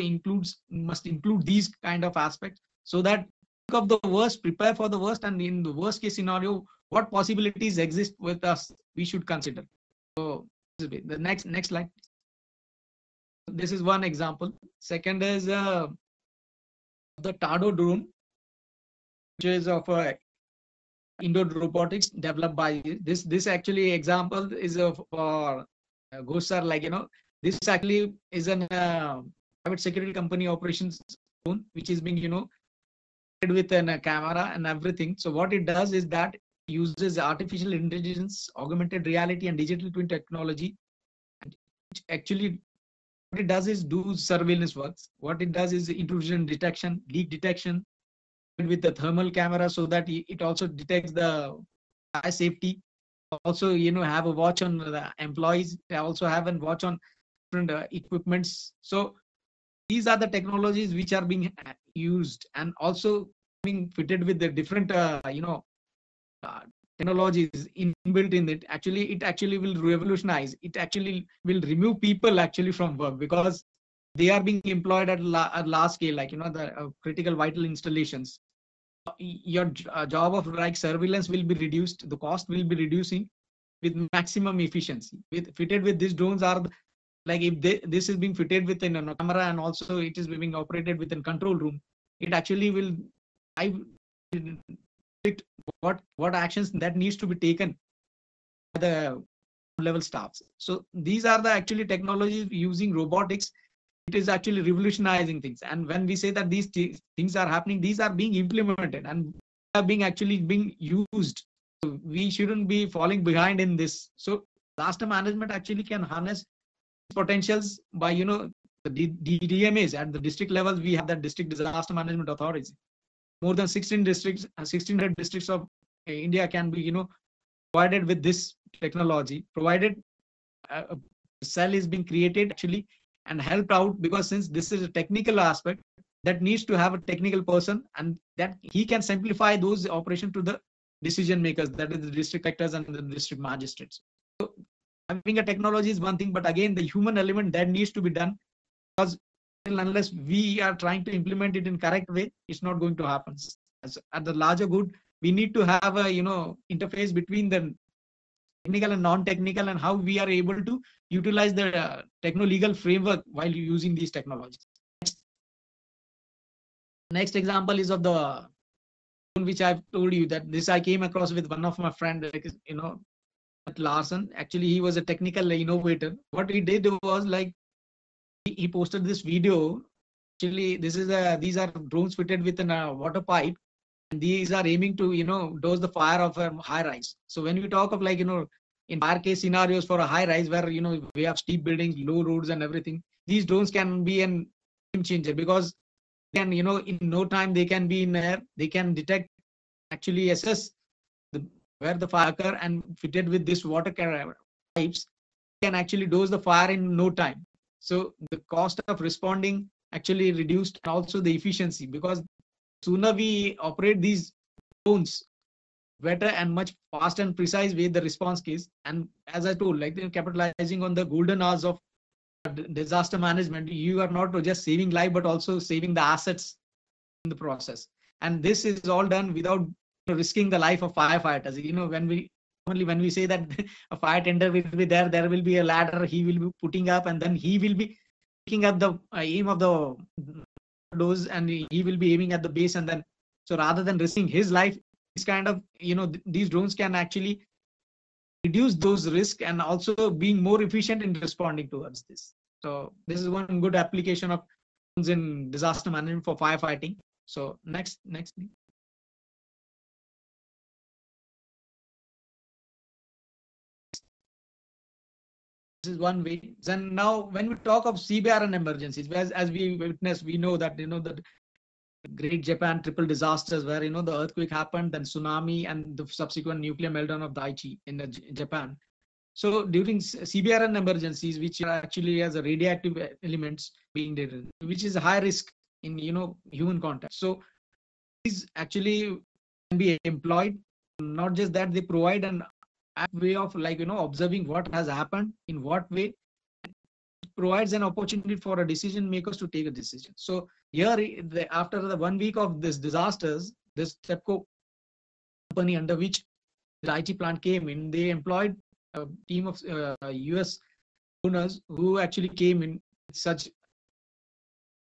must include these kind of aspects, so that think of the worst, prepare for the worst, and in the worst case scenario, what possibilities exist with us, we should consider. So the next slide. This is one example. Second is the Tado drone, which is of indoor robotics developed by this actually example is for GOSAR. Like, this actually is an private security company operations drone, which is being, with a camera and everything. So what it does is that it uses artificial intelligence, augmented reality, and digital twin technology. And actually, what it does is do surveillance works. What it does is intrusion detection, leak detection with the thermal camera, so that it also detects the fire safety. Also, have a watch on the employees. They also have a watch on different equipments. So these are the technologies which are being used, and also being fitted with the different, technologies inbuilt in it. Actually, it actually will revolutionize. It actually will remove people actually from work, because they are being employed at large scale, like, the critical vital installations. Your job of like surveillance will be reduced. The cost will be reducing with maximum efficiency. Fitted with these drones are like, if this is being fitted with a camera, and also it is being operated within control room, it actually will predict what actions that needs to be taken by the level staffs. So these are the actually technologies using robotics. It is actually revolutionizing things. And when we say that these things are happening, these are being implemented and are being used. So we shouldn't be falling behind in this. So disaster management actually can harness potentials by, the DDMAs at the district levels. We have that district disaster management authorities. More than 16 districts, 1600 districts of India can be, provided with this technology, provided a cell is being created actually and helped out, because since this is a technical aspect that needs to have a technical person, and that he can simplify those operations to the decision makers, that is the district collectors and the district magistrates. So having a technology is one thing, but again, the human element that needs to be done, because unless we are trying to implement it in correct way, it's not going to happen. At the larger good, we need to have a, interface between the technical and non-technical, and how we are able to utilize the techno-legal framework while using these technologies. Next example is of the one which I've told you, that this I came across with one of my friend, at Larson. Actually, he was a technical innovator. What he did was, like, he posted this video. Actually, these are drones fitted with a water pipe, and these are aiming to, dose the fire of a high rise. So when we talk of, like, in fire case scenarios for a high rise where, we have steep buildings, low roads and everything, these drones can be an game changer, because then, in no time they can be in air, they can detect, actually assess where the fire occur, and fitted with this water pipes can actually dose the fire in no time. So the cost of responding actually reduced, and also the efficiency, because sooner we operate these drones, better and much fast and precise way the response case. And as I told, like, capitalizing on the golden hours of disaster management, you are not just saving life, but also saving the assets in the process. And this is all done without risking the life of firefighters. When we say that a fire tender will be there will be a ladder he will be putting up, and then he will be picking up the aim of the dose, and he will be aiming at the base, and then, so rather than risking his life, this kind of, these drones can actually reduce those risks, and also being more efficient in responding towards this. So this is one good application of in disaster management for firefighting. So next please. This is one way. Then now when we talk of CBR and emergencies, as we witness, we know that the Great Japan triple disasters where the earthquake happened, then tsunami, and the subsequent nuclear meltdown of Daiichi in Japan. So during CBR and emergencies, which are actually as a radioactive elements being there, which is high risk in human contact. So these actually can be employed. Not just that, they provide an way of observing what has happened, in what way. It provides an opportunity for a decision makers to take a decision. So here, after the 1 week of this disasters, this TEPCO company under which the IT plant came in, they employed a team of US owners who actually came in with such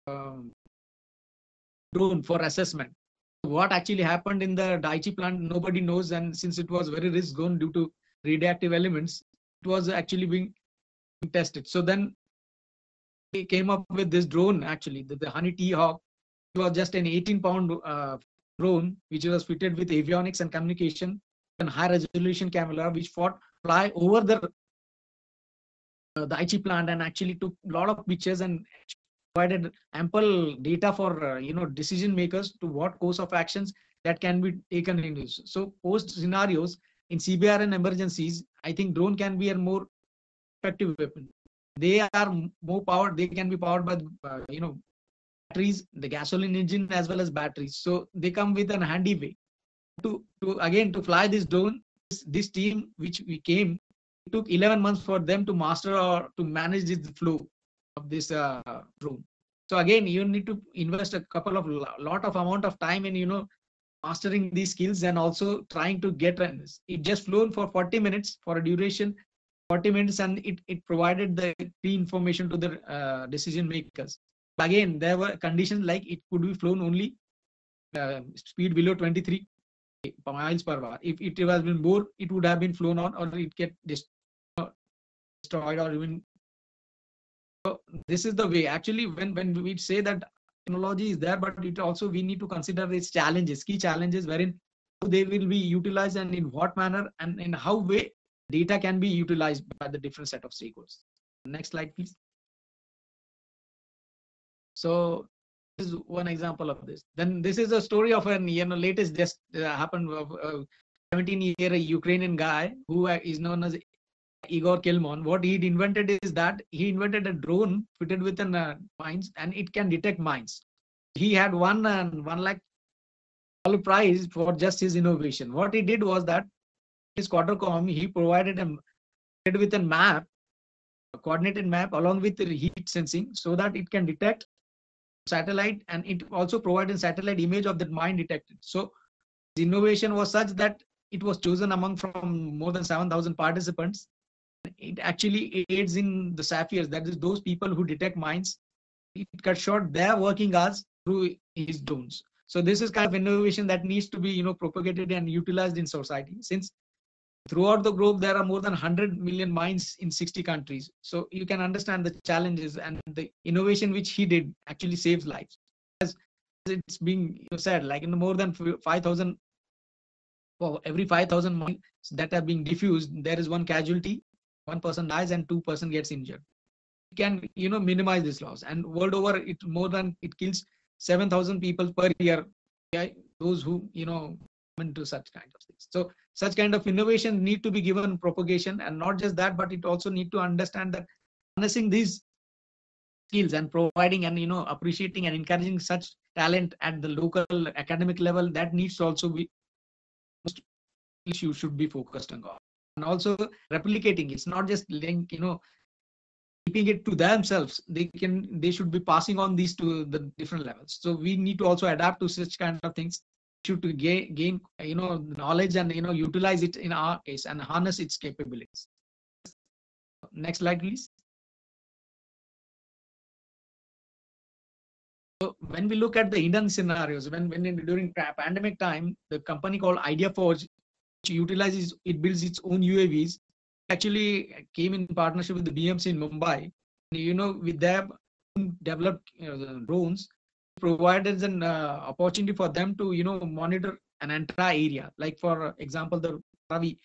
drone for assessment. What actually happened in the Daiichi plant, nobody knows, and since it was very risk zone due to radioactive elements, it was actually being tested. So then they came up with this drone, actually, the Honey Tea Hawk. It was just an 18-pound drone, which was fitted with avionics and communication and high-resolution camera, which fly over the Daiichi plant and actually took a lot of pictures and provided ample data for decision makers to what course of actions that can be taken in use. So post scenarios in CBR and emergencies, I think drone can be a more effective weapon. They are more powered. They can be powered by batteries, the gasoline engine as well as batteries. So they come with a handy way to fly this drone. This team which we came, it took 11 months for them to master or to manage the flow of this drone. So again, you need to invest a lot of amount of time in mastering these skills and also trying to get this. It just flown for 40 minutes for a duration, 40 minutes, and it provided the key information to the decision makers. Again, there were conditions like it could be flown only speed below 23 miles per hour. If it has been more, it would have been flown on, or it get destroyed, or even. So this is the way. Actually, when we say that technology is there, but it also we need to consider its challenges, key challenges, wherein they will be utilized and in what manner and in how way data can be utilized by the different set of stakeholders. Next slide, please. So this is one example of this. Then this is a story of an latest just happened of a 17-year Ukrainian guy who is known as Igor Kilmon. What he invented is that he invented a drone fitted with an mines, and it can detect mines. He had won $1 lakh prize for just his innovation. What he did was that his Quadrocom, he provided him with a map, a coordinated map along with the heat sensing, so that it can detect satellite, and it also provided satellite image of that mine detected. So the innovation was such that it was chosen from more than 7,000 participants. It actually aids in the sapphires, that is those people who detect mines. It cut short their working hours through his drones. So this is kind of innovation that needs to be propagated and utilized in society, since throughout the globe there are more than 100 million mines in 60 countries. So you can understand the challenges, and the innovation which he did actually saves lives. As it's being said, like more than 5,000, for every 5,000 mines that are being diffused, there is one casualty, one person dies and 2 persons gets injured. It can minimize this loss, and world over it kills 7,000 people per year. Those who into such kind of things. So such kind of innovation need to be given propagation, and not just that, but it also need to understand that harnessing these skills and providing and appreciating and encouraging such talent at the local academic level, that needs to also be issue should be focused on. And also replicating, it's not just keeping it to themselves. They should be passing on these to the different levels. So we need to also adapt to such kind of things to gain knowledge and utilize it in our case and harness its capabilities. Next slide, please. So when we look at the Indian scenarios, during pandemic time, the company called IdeaForge, which builds its own UAVs, actually came in partnership with the BMC in Mumbai. With them, developed drones, provided an opportunity for them to monitor an entire area. Like for example, the Ravi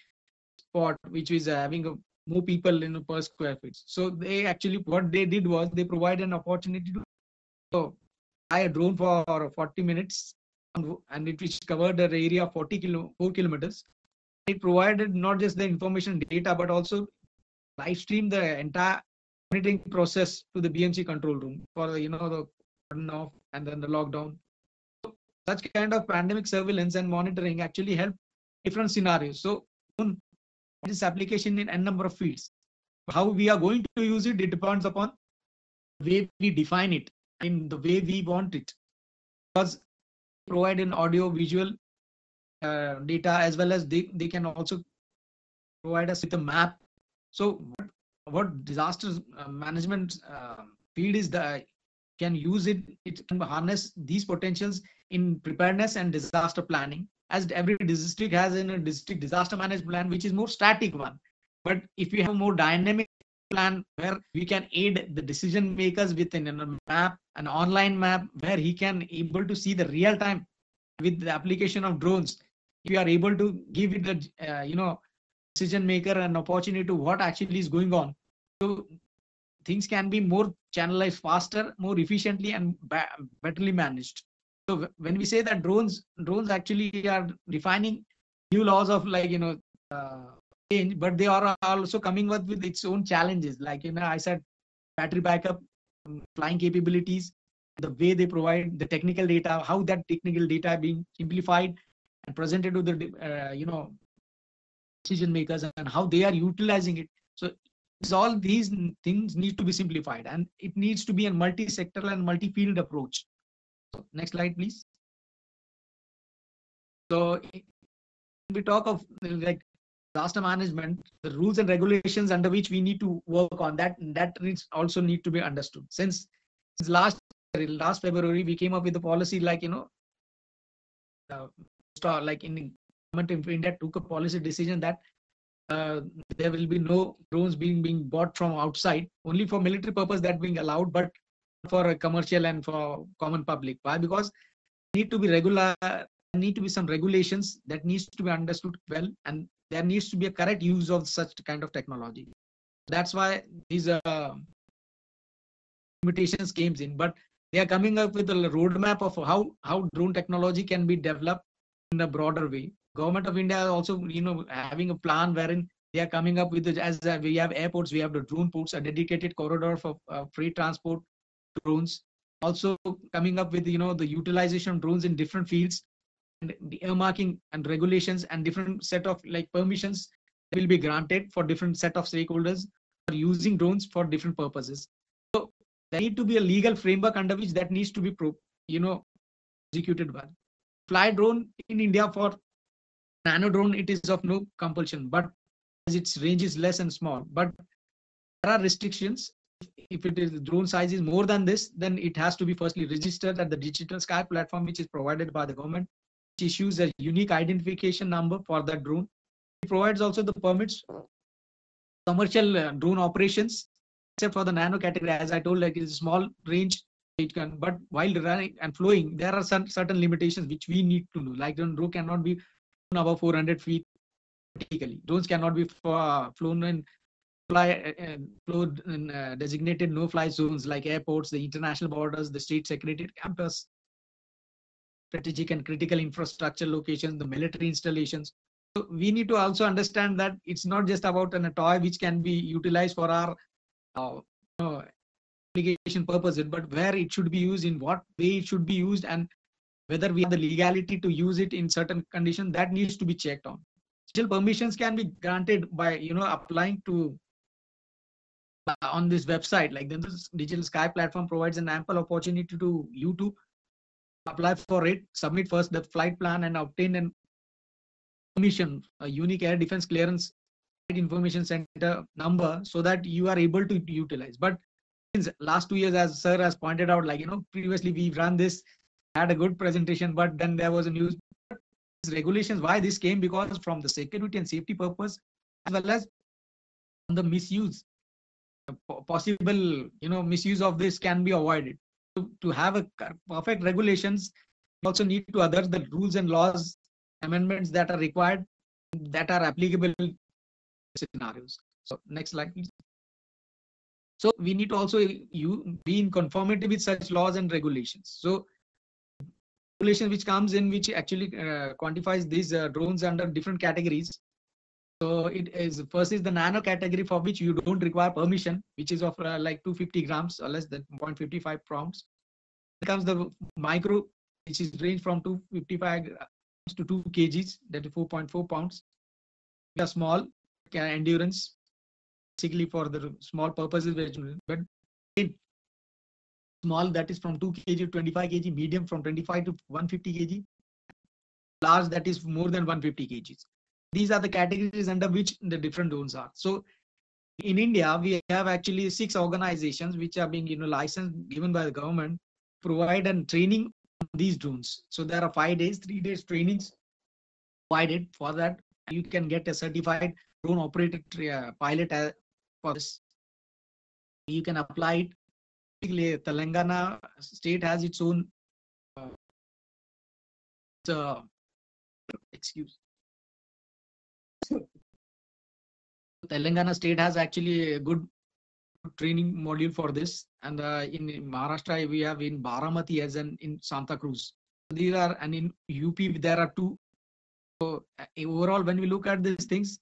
spot, which is having more people per square feet. So they actually, what they did was they provide an opportunity to fly a drone for 40 minutes, and it which covered an area of 4 kilometers. It provided not just the information data, but also live stream the entire monitoring process to the BMC control room for the turn off and then the lockdown. So such kind of pandemic surveillance and monitoring actually help different scenarios. So this application in n number of fields. How we are going to use it, it depends upon the way we define it, in the way we want it. Because provide an audio visual data, as well as they can also provide us with a map. So what disaster management field is the can use it. It can harness these potentials in preparedness and disaster planning, as every district has a district disaster management plan, which is more static one. But if we have a more dynamic plan where we can aid the decision makers within a map, an online map, where he can able to see the real time with the application of drones, if you are able to give it the decision maker an opportunity to what actually is going on, so things can be more channelized faster, more efficiently, and betterly managed. So when we say that drones actually are defining new laws of change, but they are also coming up with its own challenges. Like I said, battery backup, flying capabilities, the way they provide the technical data, how that technical data being simplified and presented to the decision makers, and how they are utilizing it. So all these things need to be simplified, and it needs to be a multi-sectoral and multi-field approach. So next slide, please. So when we talk of like disaster management, the rules and regulations under which we need to work on that needs also need to be understood. Since last February, we came up with a policy like like in government of India took a policy decision that there will be no drones being bought from outside, only for military purpose that being allowed, but for commercial and for common public. Why? Because need to be regular, need to be some regulations that needs to be understood well, and there needs to be a correct use of such kind of technology. That's why these limitations came in, but they are coming up with a roadmap of how drone technology can be developed in a broader way. Government of India also, having a plan wherein they are coming up with we have airports, we have the drone ports, a dedicated corridor for freight transport drones. Also coming up with the utilization of drones in different fields, and the earmarking and regulations and different set of permissions will be granted for different set of stakeholders for using drones for different purposes. So there need to be a legal framework under which that needs to be executed well. Fly drone in India for nano drone, it is of no compulsion, but as its range is less and small, but there are restrictions. If it is drone size is more than this, then it has to be firstly registered at the digital sky platform, which is provided by the government, which issues a unique identification number for that drone. It provides also the permits commercial drone operations, except for the nano category, as I told, like it's a small range it can, but while running and flowing, there are some certain limitations which we need to know. Like drone cannot be flown above 400 feet vertically. Drones cannot be flown in designated no-fly zones like airports, the international borders, the state secretariat campus, strategic and critical infrastructure locations, the military installations. So we need to also understand that it's not just about a toy which can be utilized for our application purposes, but where it should be used, in what way it should be used, and whether we have the legality to use it in certain conditions, that needs to be checked on. Still, permissions can be granted by applying to on this website. Like then this digital sky platform provides an ample opportunity to you to apply for it, submit first the flight plan, and obtain an permission, a unique air defense clearance information center number, so that you are able to utilize. But since last 2 years, as sir has pointed out, previously we ran this, had a good presentation, but then there was a news regulations. Why this came? Because from the security and safety purpose, as well as the misuse possible misuse of this can be avoided. To have a perfect regulations, we also need to adhere the rules and laws amendments that are required, that are applicable in scenarios. So next slide, please. So we need to also be in conformity with such laws and regulations. So regulation which comes in, which actually quantifies these drones under different categories. So it is first is the nano category, for which you don't require permission, which is of like 250 grams or less than 0.55 pounds. Then comes the micro, which is range from 255 grams to 2 kgs, that is 4.4 pounds. We are small endurance, basically for the small purposes, but in small, that is from 2 kg to 25 kg, medium from 25 to 150 kg, large, that is more than 150 kgs. These are the categories under which the different drones are. So in India, we have actually 6 organizations which are being licensed, given by the government, provide and training on these drones. So there are 5 days, 3 days trainings provided. For that, you can get a certified drone operator pilot for this. You can apply it. Basically, Telangana state has its own Telangana state has actually a good training module for this, and in Maharashtra we have in Baramati as in Santa Cruz. These are, and in UP there are 2. So overall, when we look at these things,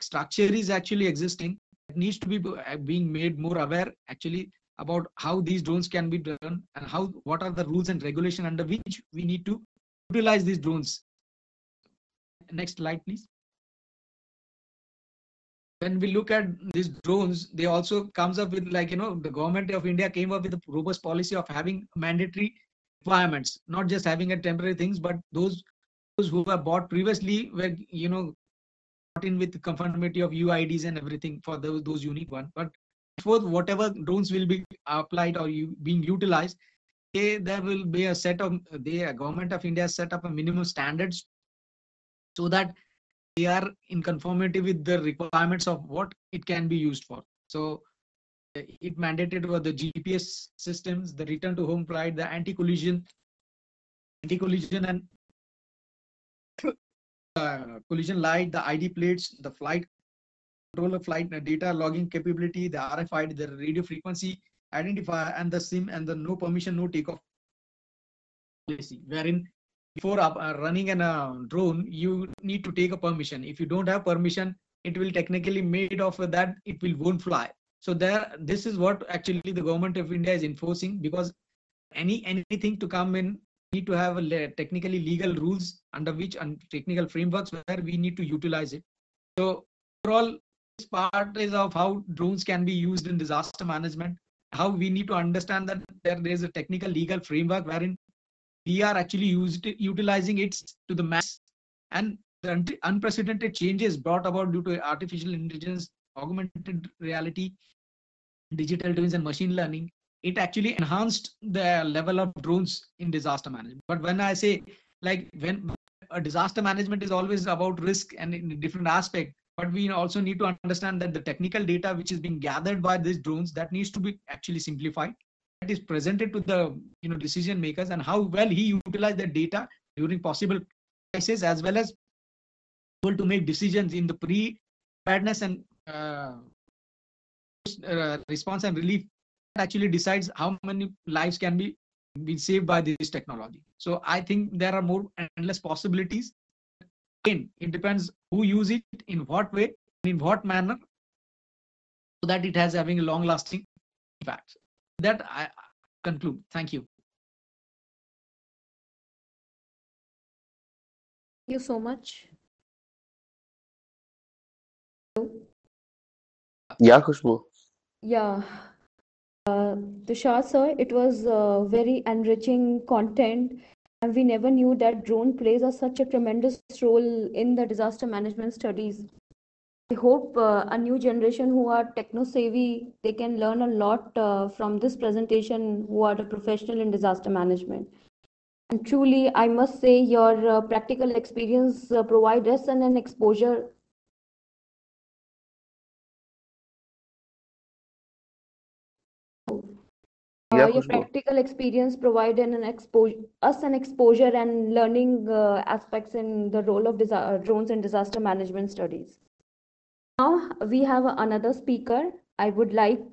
structure is actually existing. It needs to be being made more aware actually about how these drones can be done, and what are the rules and regulation under which we need to utilize these drones. Next slide, please. When we look at these drones, they also comes up with the government of India came up with a robust policy of having mandatory requirements, not just having a temporary things, but those who have bought previously were brought in with conformity of UIDs and everything for those unique ones. But for whatever drones will be applied or being utilized, there will be a set of the government of India set up a minimum standards so that they are in conformity with the requirements of what it can be used for. So it mandated for the GPS systems, the return to home flight, the anti-collision and collision light, the ID plates, the flight controller, flight data logging capability, the RFID, the radio frequency identifier, and the SIM, and the no permission, no takeoff policy, wherein before running a drone, you need to take a permission. If you don't have permission, it will technically made of that, it won't fly. So this is what actually the government of India is enforcing, because anything to come in need to have technically legal rules under which, and technical frameworks where we need to utilize it. So overall, this part is of how drones can be used in disaster management, how we need to understand that there is a technical legal framework wherein we are actually utilizing it to the max, and the unprecedented changes brought about due to artificial intelligence, augmented reality, digital twins, and machine learning. It actually enhanced the level of drones in disaster management. But when I say, when a disaster management is always about risk and in a different aspect, but we also need to understand that the technical data which is being gathered by these drones, that needs to be actually simplified. That is presented to the decision makers, and how well he utilized the data during possible crisis, as well as able to make decisions in the preparedness and response and relief. That actually decides how many lives can be saved by this technology. So I think there are more endless possibilities. Again, it depends who use it, in what way, in what manner, so that it has having a long-lasting impact. That I conclude. Thank you. Thank you so much. Yeah, Khushbu. Yeah. Tushar sir, it was very enriching content, and we never knew that drone plays such a tremendous role in the disaster management studies. I hope a new generation who are techno savvy, they can learn a lot from this presentation, who are the professional in disaster management. And truly, I must say your practical experience provide us an exposure your practical experience provide an exposure and learning aspects in the role of drones in disaster management studies. Now we have another speaker. I would like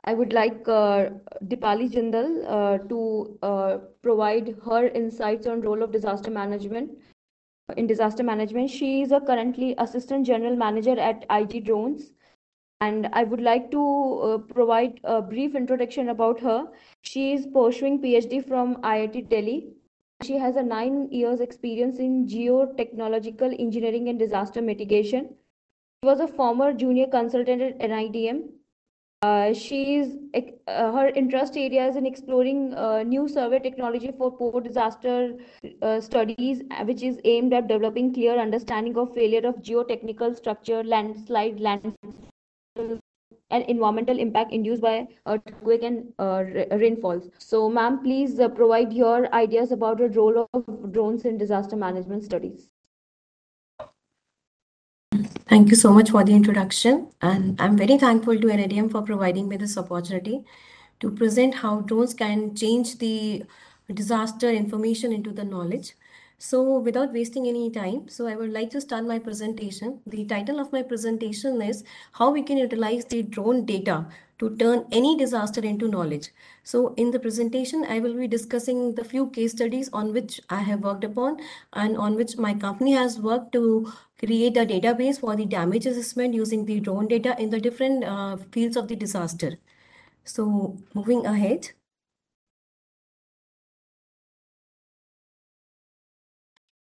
Dipali Jindal to provide her insights on role of disaster management. In disaster management, she is currently Assistant General Manager at IG Drones, and I would like to provide a brief introduction about her. She is pursuing PhD from IIT Delhi. She has a 9 years experience in geotechnological engineering and disaster mitigation. She was a former junior consultant at NIDM. Her interest areas in exploring new survey technology for post-disaster studies, which is aimed at developing clear understanding of failure of geotechnical structure, landslide, and environmental impact induced by earthquake and rainfalls. So, ma'am, please provide your ideas about the role of drones in disaster management studies. Thank you so much for the introduction, and I'm very thankful to NIDM for providing me this opportunity to present how drones can change the disaster information into the knowledge. So without wasting any time, so I would like to start my presentation. The title of my presentation is how we can utilize the drone data to turn any disaster into knowledge. So in the presentation, I will be discussing the few case studies on which I have worked upon and on which my company has worked to create a database for the damage assessment using the drone data in the different fields of the disaster. So moving ahead.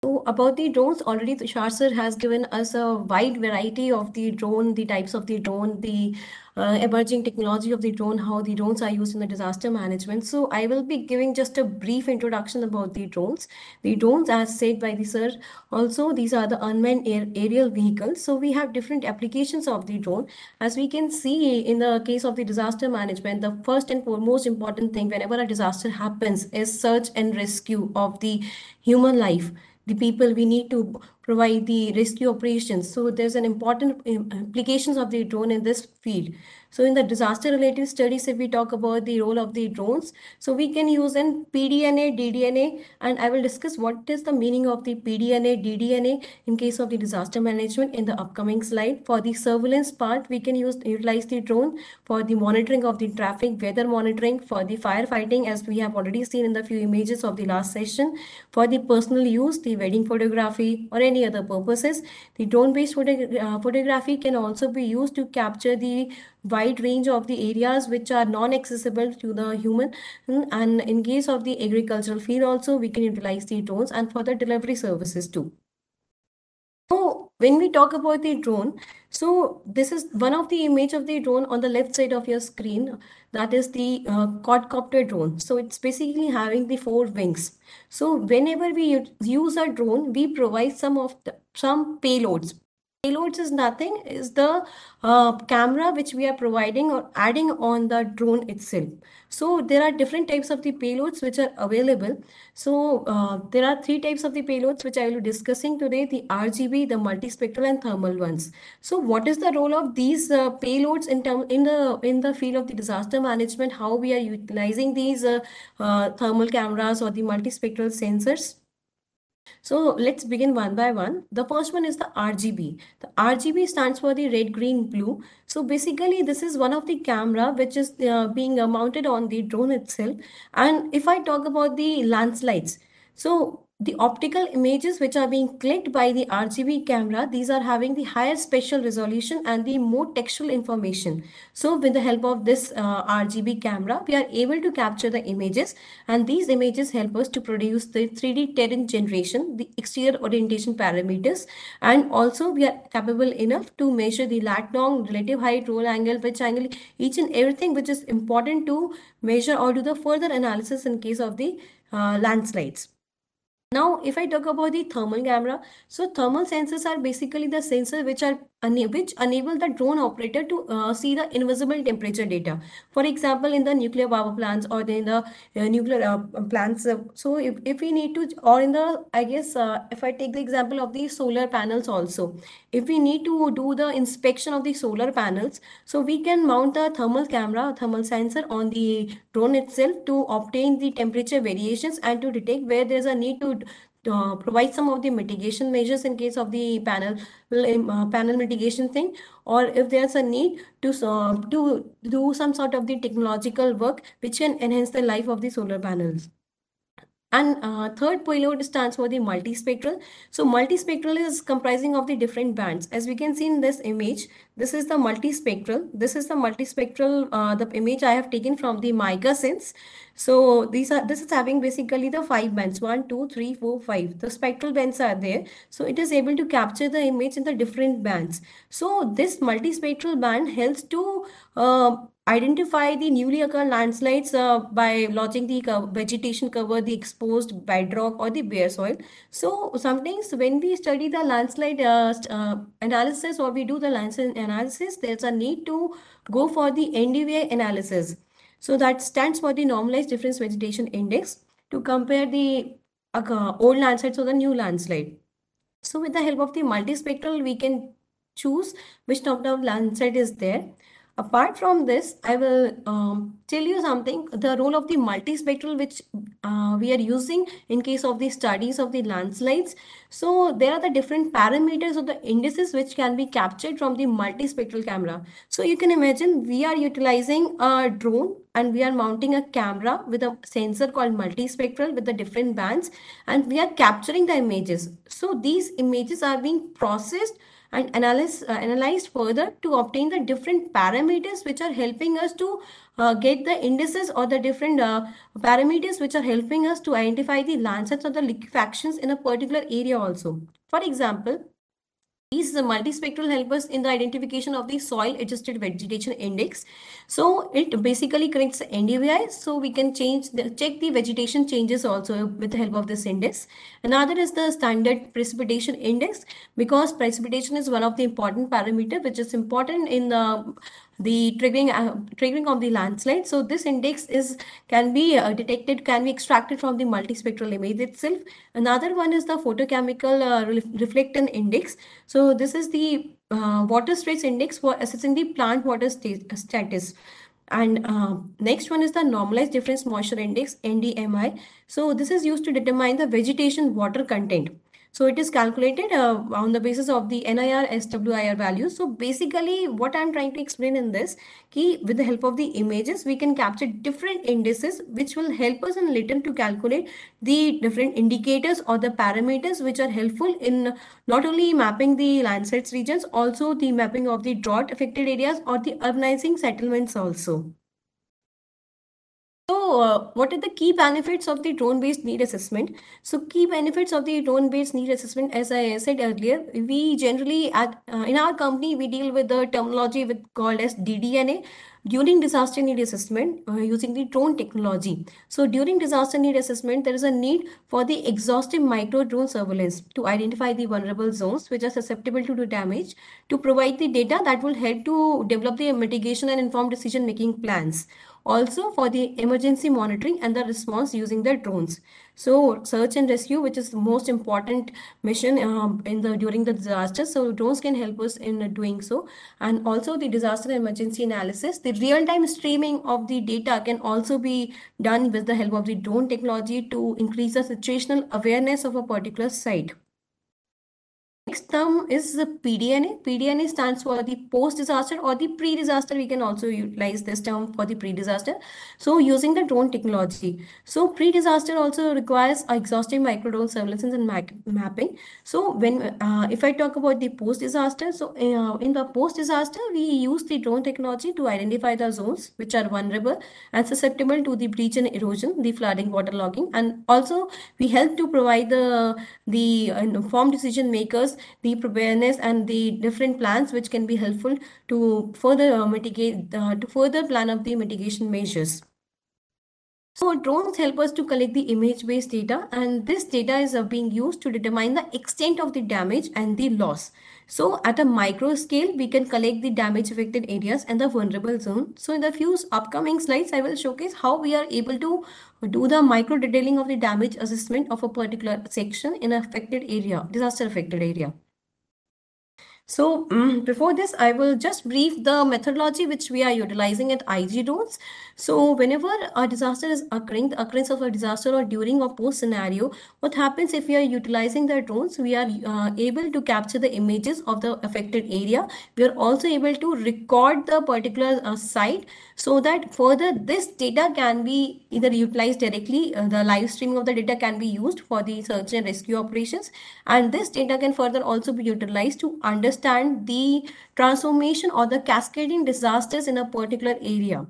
So about the drones, already Tushar sir has given us a wide variety of the drone, the types of the drone, the emerging technology of the drone, how the drones are used in the disaster management. So I will be giving just a brief introduction about the drones. The drones, as said by the sir, also these are the unmanned aerial vehicles. So we have different applications of the drone. As we can see in the case of the disaster management, the first and foremost important thing whenever a disaster happens is search and rescue of the human life. The people we need to provide the rescue operations. So there's an important implications of the drone in this field. So in the disaster related studies, if we talk about the role of the drones, so we can use in PDNA, DDNA, and I will discuss what is the meaning of the PDNA, DDNA in case of the disaster management in the upcoming slide. For the surveillance part, we can utilize the drone for the monitoring of the traffic, weather monitoring, for the firefighting, as we have already seen in the few images of the last session, for the personal use, the wedding photography, or any other purposes. The drone-based photography can also be used to capture the wide range of the areas which are non-accessible to the human, and in case of the agricultural field also we can utilize the drones, and for the delivery services too. So when we talk about the drone, so this is one of the image of the drone on the left side of your screen. That is the quadcopter drone. So it's basically having the 4 wings. So whenever we use a drone, we provide some payloads. Payloads is nothing, is the camera which we are providing or adding on the drone itself. So there are different types of the payloads which are available. So there are 3 types of the payloads which I will be discussing today: the RGB, the multispectral, and thermal ones. So what is the role of these payloads in the field of the disaster management? How we are utilizing these thermal cameras or the multispectral sensors? So let's begin one by one. The first one is the RGB. The RGB stands for the red, green, blue. So basically this is one of the camera which is being mounted on the drone itself. And if I talk about the landslides, so the optical images which are being clicked by the RGB camera, these are having the higher spatial resolution and the more textual information. So with the help of this RGB camera, we are able to capture the images, and these images help us to produce the 3D terrain generation, the exterior orientation parameters, and also we are capable enough to measure the lat long, relative height, roll angle, pitch angle, each and everything which is important to measure or do the further analysis in case of the landslides. Now, if I talk about the thermal camera, so thermal sensors are basically the sensors which are which enable the drone operator to see the invisible temperature data. For example, in the nuclear power plants or in the nuclear plants. So if we need to, or in the, I guess, if I take the example of the solar panels also, if we need to do the inspection of the solar panels, so we can mount a thermal camera, thermal sensor on the drone itself to obtain the temperature variations and to detect where there's a need to provide some of the mitigation measures in case of the panel mitigation thing, or if there's a need to do some sort of the technological work which can enhance the life of the solar panels. And third payload stands for the multispectral. So multispectral is comprising of the different bands. As we can see in this image, this is the multispectral. This is the multispectral, the image I have taken from the Mica Sense. So this is having basically the 5 bands, 1, 2, 3, 4, 5. The spectral bands are there. So it is able to capture the image in the different bands. So this multispectral band helps to identify the newly occurred landslides by lodging the vegetation cover, the exposed bedrock or the bare soil. So sometimes when we study the landslide analysis, or we do the landslide analysis, there's a need to go for the NDVI analysis. So that stands for the normalized difference vegetation index, to compare the old landslides or the new landslide. So with the help of the multispectral, we can choose which top-down landslide is there. Apart from this, I will tell you something, the role of the multispectral which we are using in case of the studies of the landslides. So there are the different parameters of the indices which can be captured from the multispectral camera. So you can imagine we are utilizing a drone and we are mounting a camera with a sensor called multispectral with the different bands, and we are capturing the images. So these images are being processed and analyzed further to obtain the different parameters which are helping us to get the indices or the different parameters which are helping us to identify the landslides or the liquefactions in a particular area also. For example, these multispectral help us in the identification of the soil adjusted vegetation index. So it basically corrects NDVI, so we can check the vegetation changes also with the help of this index. Another is the standard precipitation index, because precipitation is one of the important parameter which is important in the triggering of the landslide. So this index can be detected, can be extracted from the multispectral image itself. Another one is the photochemical reflectance index. So this is the water stress index for assessing the plant water status. And next one is the normalized difference moisture index, NDMI. So this is used to determine the vegetation water content. So it is calculated on the basis of the NIR SWIR values. So basically what I'm trying to explain in this, with the help of the images, we can capture different indices which will help us in later to calculate the different indicators or the parameters which are helpful in not only mapping the landslides regions, also the mapping of the drought affected areas or the urbanizing settlements also. So what are the key benefits of the drone-based need assessment? So key benefits of the drone-based need assessment, as I said earlier, we generally in our company, we deal with the terminology called as DDNA, during disaster need assessment, using the drone technology. So during disaster need assessment, there is a need for the exhaustive micro drone surveillance to identify the vulnerable zones which are susceptible to damage, to provide the data that will help to develop the mitigation and informed decision-making plans. Also for the emergency monitoring and the response using the drones. So search and rescue, which is the most important mission during the disaster. So drones can help us in doing so. And also the disaster emergency analysis. The real-time streaming of the data can also be done with the help of the drone technology to increase the situational awareness of a particular site. Next term is the PDNA. PDNA stands for the post-disaster or the pre-disaster. We can also utilize this term for the pre-disaster. So using the drone technology. So pre-disaster also requires exhaustive micro drone surveillance and mapping. So when if I talk about the post-disaster, so in the post-disaster, we use the drone technology to identify the zones which are vulnerable and susceptible to the breach and erosion, the flooding, waterlogging, and also we help to provide the informed decision makers the preparedness and the different plans which can be helpful to further mitigate, to further plan up the mitigation measures. So drones help us to collect the image-based data, and this data is being used to determine the extent of the damage and the loss. So at a micro scale, we can collect the damage affected areas and the vulnerable zone. So in the few upcoming slides, I will showcase how we are able to do the micro detailing of the damage assessment of a particular section in an affected area, disaster affected area. So before this, I will just brief the methodology which we are utilizing at IG drones. So whenever a disaster is occurring, the occurrence of a disaster or during or post scenario, what happens if we are utilizing the drones, we are able to capture the images of the affected area. We are also able to record the particular site so that further this data can be either utilized directly, the live streaming of the data can be used for the search and rescue operations, and this data can further also be utilized to understand the transformation or the cascading disasters in a particular area.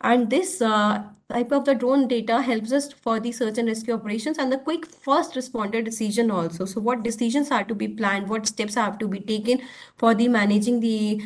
And this type of the drone data helps us for the search and rescue operations and the quick first responder decision also. So what decisions are to be planned, what steps have to be taken for the managing the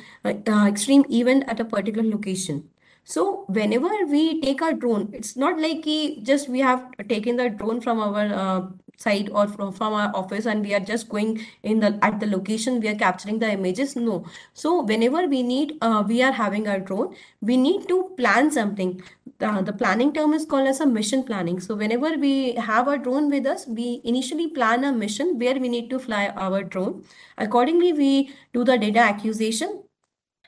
extreme event at a particular location. So whenever we take our drone, it's not like just we have taken the drone from our site or from our office and we are just going in at the location, we are capturing the images. No. So whenever we need, we are having our drone, we need to plan something. The planning term is called as a mission planning. So whenever we have our drone with us, we initially plan a mission where we need to fly our drone. Accordingly, we do the data acquisition,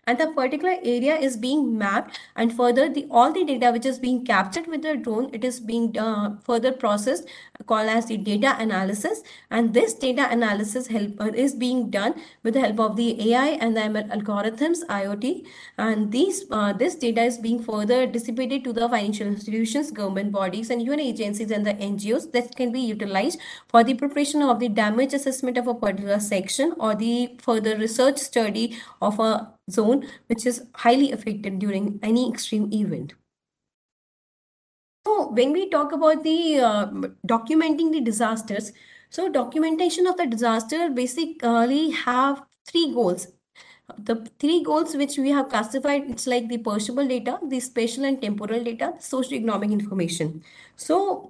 and the particular area is being mapped, and further all the data which is being captured with the drone, it is being further processed, called as the data analysis, and this data analysis is being done with the help of the AI and the ML algorithms, IoT, and this data is being further dissipated to the financial institutions, government bodies, and UN agencies and the NGOs that can be utilized for the preparation of the damage assessment of a particular section or the further research study of a zone which is highly affected during any extreme event. So when we talk about the documenting the disasters, so documentation of the disaster basically have three goals. The three goals which we have classified, it's like the perishable data, the spatial and temporal data, socio-economic information. So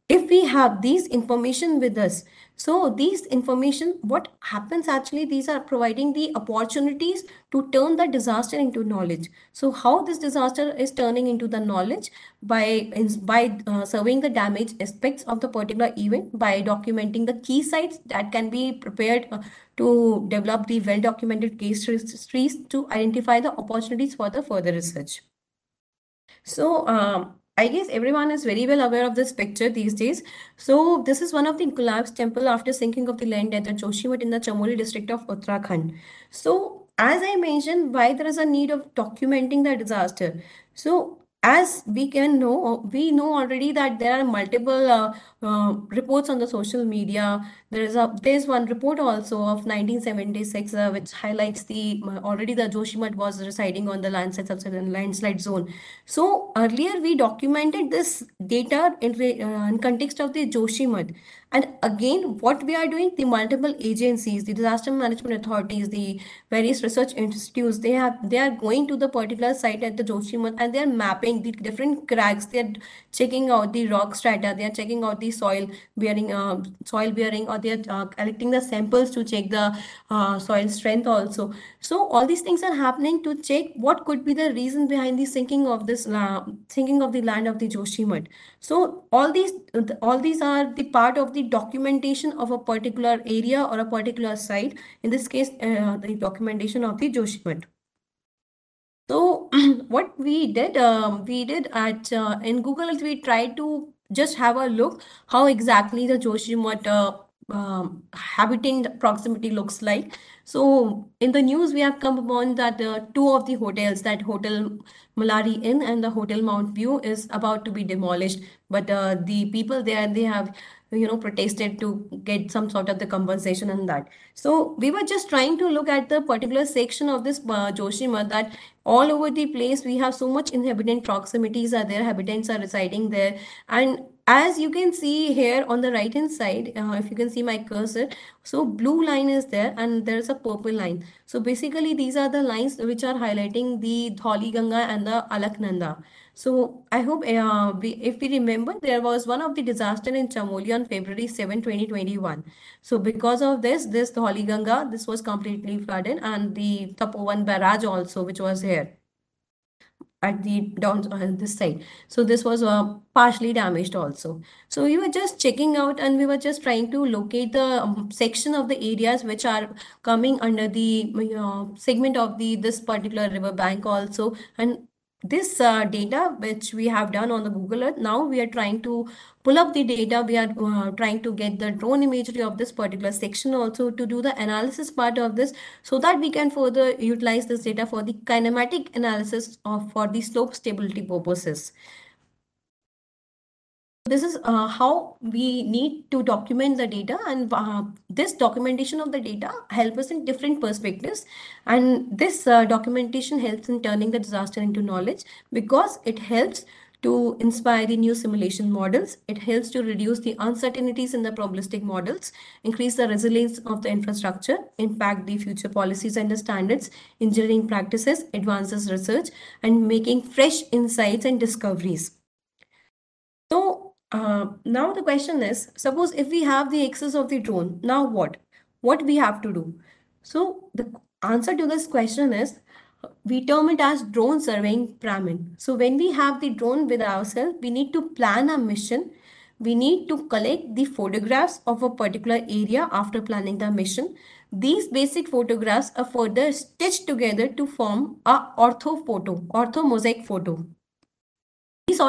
if we have these information with us, so these information, what happens actually, these are providing the opportunities to turn the disaster into knowledge. So how this disaster is turning into the knowledge by surveying the damage aspects of the particular event, by documenting the key sites that can be prepared to develop the well-documented case histories to identify the opportunities for the further research. So I guess everyone is very well aware of this picture these days. So this is one of the collapsed temple after sinking of the land at the Joshimath in the Chamoli district of Uttarakhand. So as I mentioned, why there is a need of documenting the disaster. So as we know already that there are multiple reports on the social media. There's one report also of 1976 which highlights already the Joshimath was residing on the landslide zone. So earlier we documented this data in context of the Joshimath. And again, what we are doing, the multiple agencies, the disaster management authorities, the various research institutes, they are going to the particular site at the Joshimath and they are mapping the different cracks. They are checking out the rock strata. They are checking out the soil bearing, or they are collecting the samples to check the soil strength also. So all these things are happening to check what could be the reason behind the sinking of the land of the Joshimath. So all these are the part of the documentation of a particular area or a particular site. In this case, the documentation of the Joshimath. So what we did at in Google, we tried to just have a look how exactly the Joshimath habitat proximity looks like. So in the news, we have come upon that two of the hotels, that Hotel Malari Inn and the Hotel Mount View, is about to be demolished. But the people there, they have protested to get some sort of the compensation and that. So we were just trying to look at the particular section of this Joshimath, that all over the place we have so much inhabitant proximities are there, habitants are residing there, and as you can see here on the right hand side, if you can see my cursor, so blue line is there and there's a purple line. So basically these are the lines which are highlighting the Dhauli Ganga and the Alaknanda. So I hope if we remember, there was one of the disaster in Chamoli on February 7, 2021. So because of this Dhauli Ganga, this was completely flooded, and the Tapovan barrage also, which was here at the down on this side. So this was partially damaged also. So we were just checking out and we were just trying to locate the section of the areas which are coming under the segment of the this particular river bank also. And this data which we have done on the Google Earth, now we are trying to pull up the data. We are trying to get the drone imagery of this particular section also to do the analysis part of this, so that we can further utilize this data for the kinematic analysis of for the slope stability purposes. This is how we need to document the data, and this documentation of the data helps us in different perspectives, and this documentation helps in turning the disaster into knowledge, because it helps to inspire the new simulation models. It helps to reduce the uncertainties in the probabilistic models, increase the resilience of the infrastructure, impact the future policies and the standards, engineering practices, advances research, and making fresh insights and discoveries. So now the question is, suppose if we have the access of the drone, now what? What we have to do? So the answer to this question is, we term it as drone surveying pyramid. So when we have the drone with ourselves, we need to plan a mission. We need to collect the photographs of a particular area after planning the mission. These basic photographs are further stitched together to form a ortho mosaic photo. These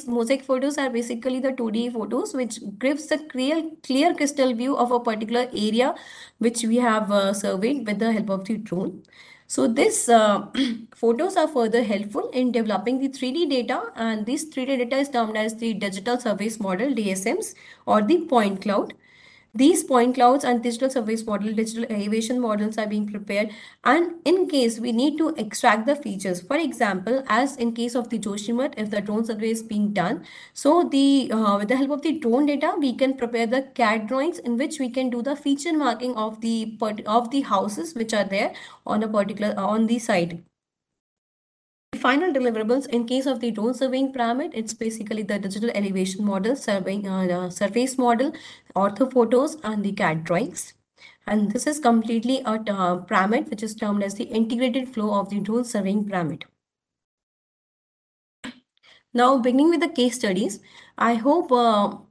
mosaic photos are basically the 2D photos, which gives a clear crystal view of a particular area which we have surveyed with the help of the drone. So these photos are further helpful in developing the 3D data, and this 3D data is termed as the digital surface model, DSMs, or the point cloud. These point clouds and digital surface model, digital elevation models are being prepared, and in case we need to extract the features, for example, as in case of the Joshimath, if the drone survey is being done, so the with the help of the drone data, we can prepare the CAD drawings in which we can do the feature marking of the houses which are there on a particular on the site. Final deliverables in case of the drone surveying pyramid, it's basically the digital elevation model, surveying surface model, ortho photos, and the CAD drawings. And this is completely a pyramid which is termed as the integrated flow of the drone surveying pyramid. Now, beginning with the case studies, I hope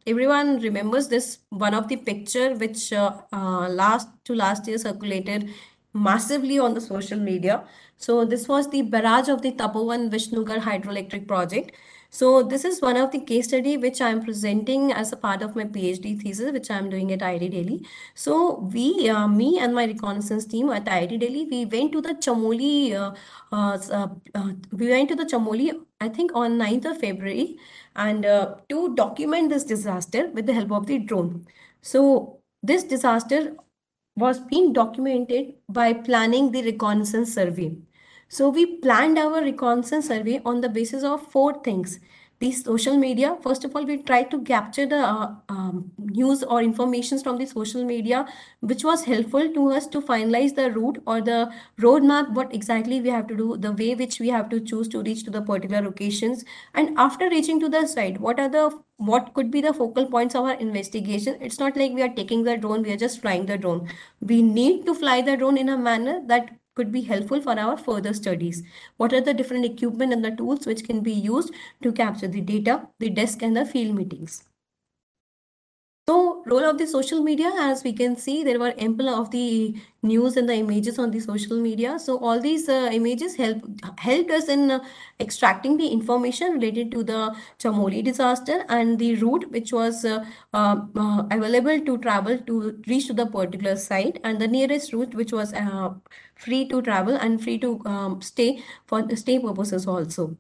everyone remembers this one of the picture which last year circulated massively on the social media. So this was the barrage of the Tapovan Vishnugarh hydroelectric project. So this is one of the case study which I am presenting as a part of my PhD thesis, which I am doing at IIT Delhi. So me and my reconnaissance team at IIT Delhi, we went to the Chamoli. I think on 9th of February, and to document this disaster with the help of the drone. So this disaster was being documented by planning the reconnaissance survey. So we planned our reconnaissance survey on the basis of 4 things. The social media, first of all, we tried to capture the news or informations from the social media, which was helpful to us to finalize the route or the roadmap, what exactly we have to do, the way which we have to choose to reach to the particular locations. And after reaching to the site, what could be the focal points of our investigation? It's not like we are taking the drone, we are just flying the drone. We need to fly the drone in a manner that could be helpful for our further studies. What are the different equipment and the tools which can be used to capture the data, the desk and the field meetings? So role of the social media, as we can see, there were ample of the news and the images on the social media. So all these images helped us in extracting the information related to the Chamoli disaster and the route which was available to travel to reach to the particular site, and the nearest route which was free to travel and free to stay for stay purposes also.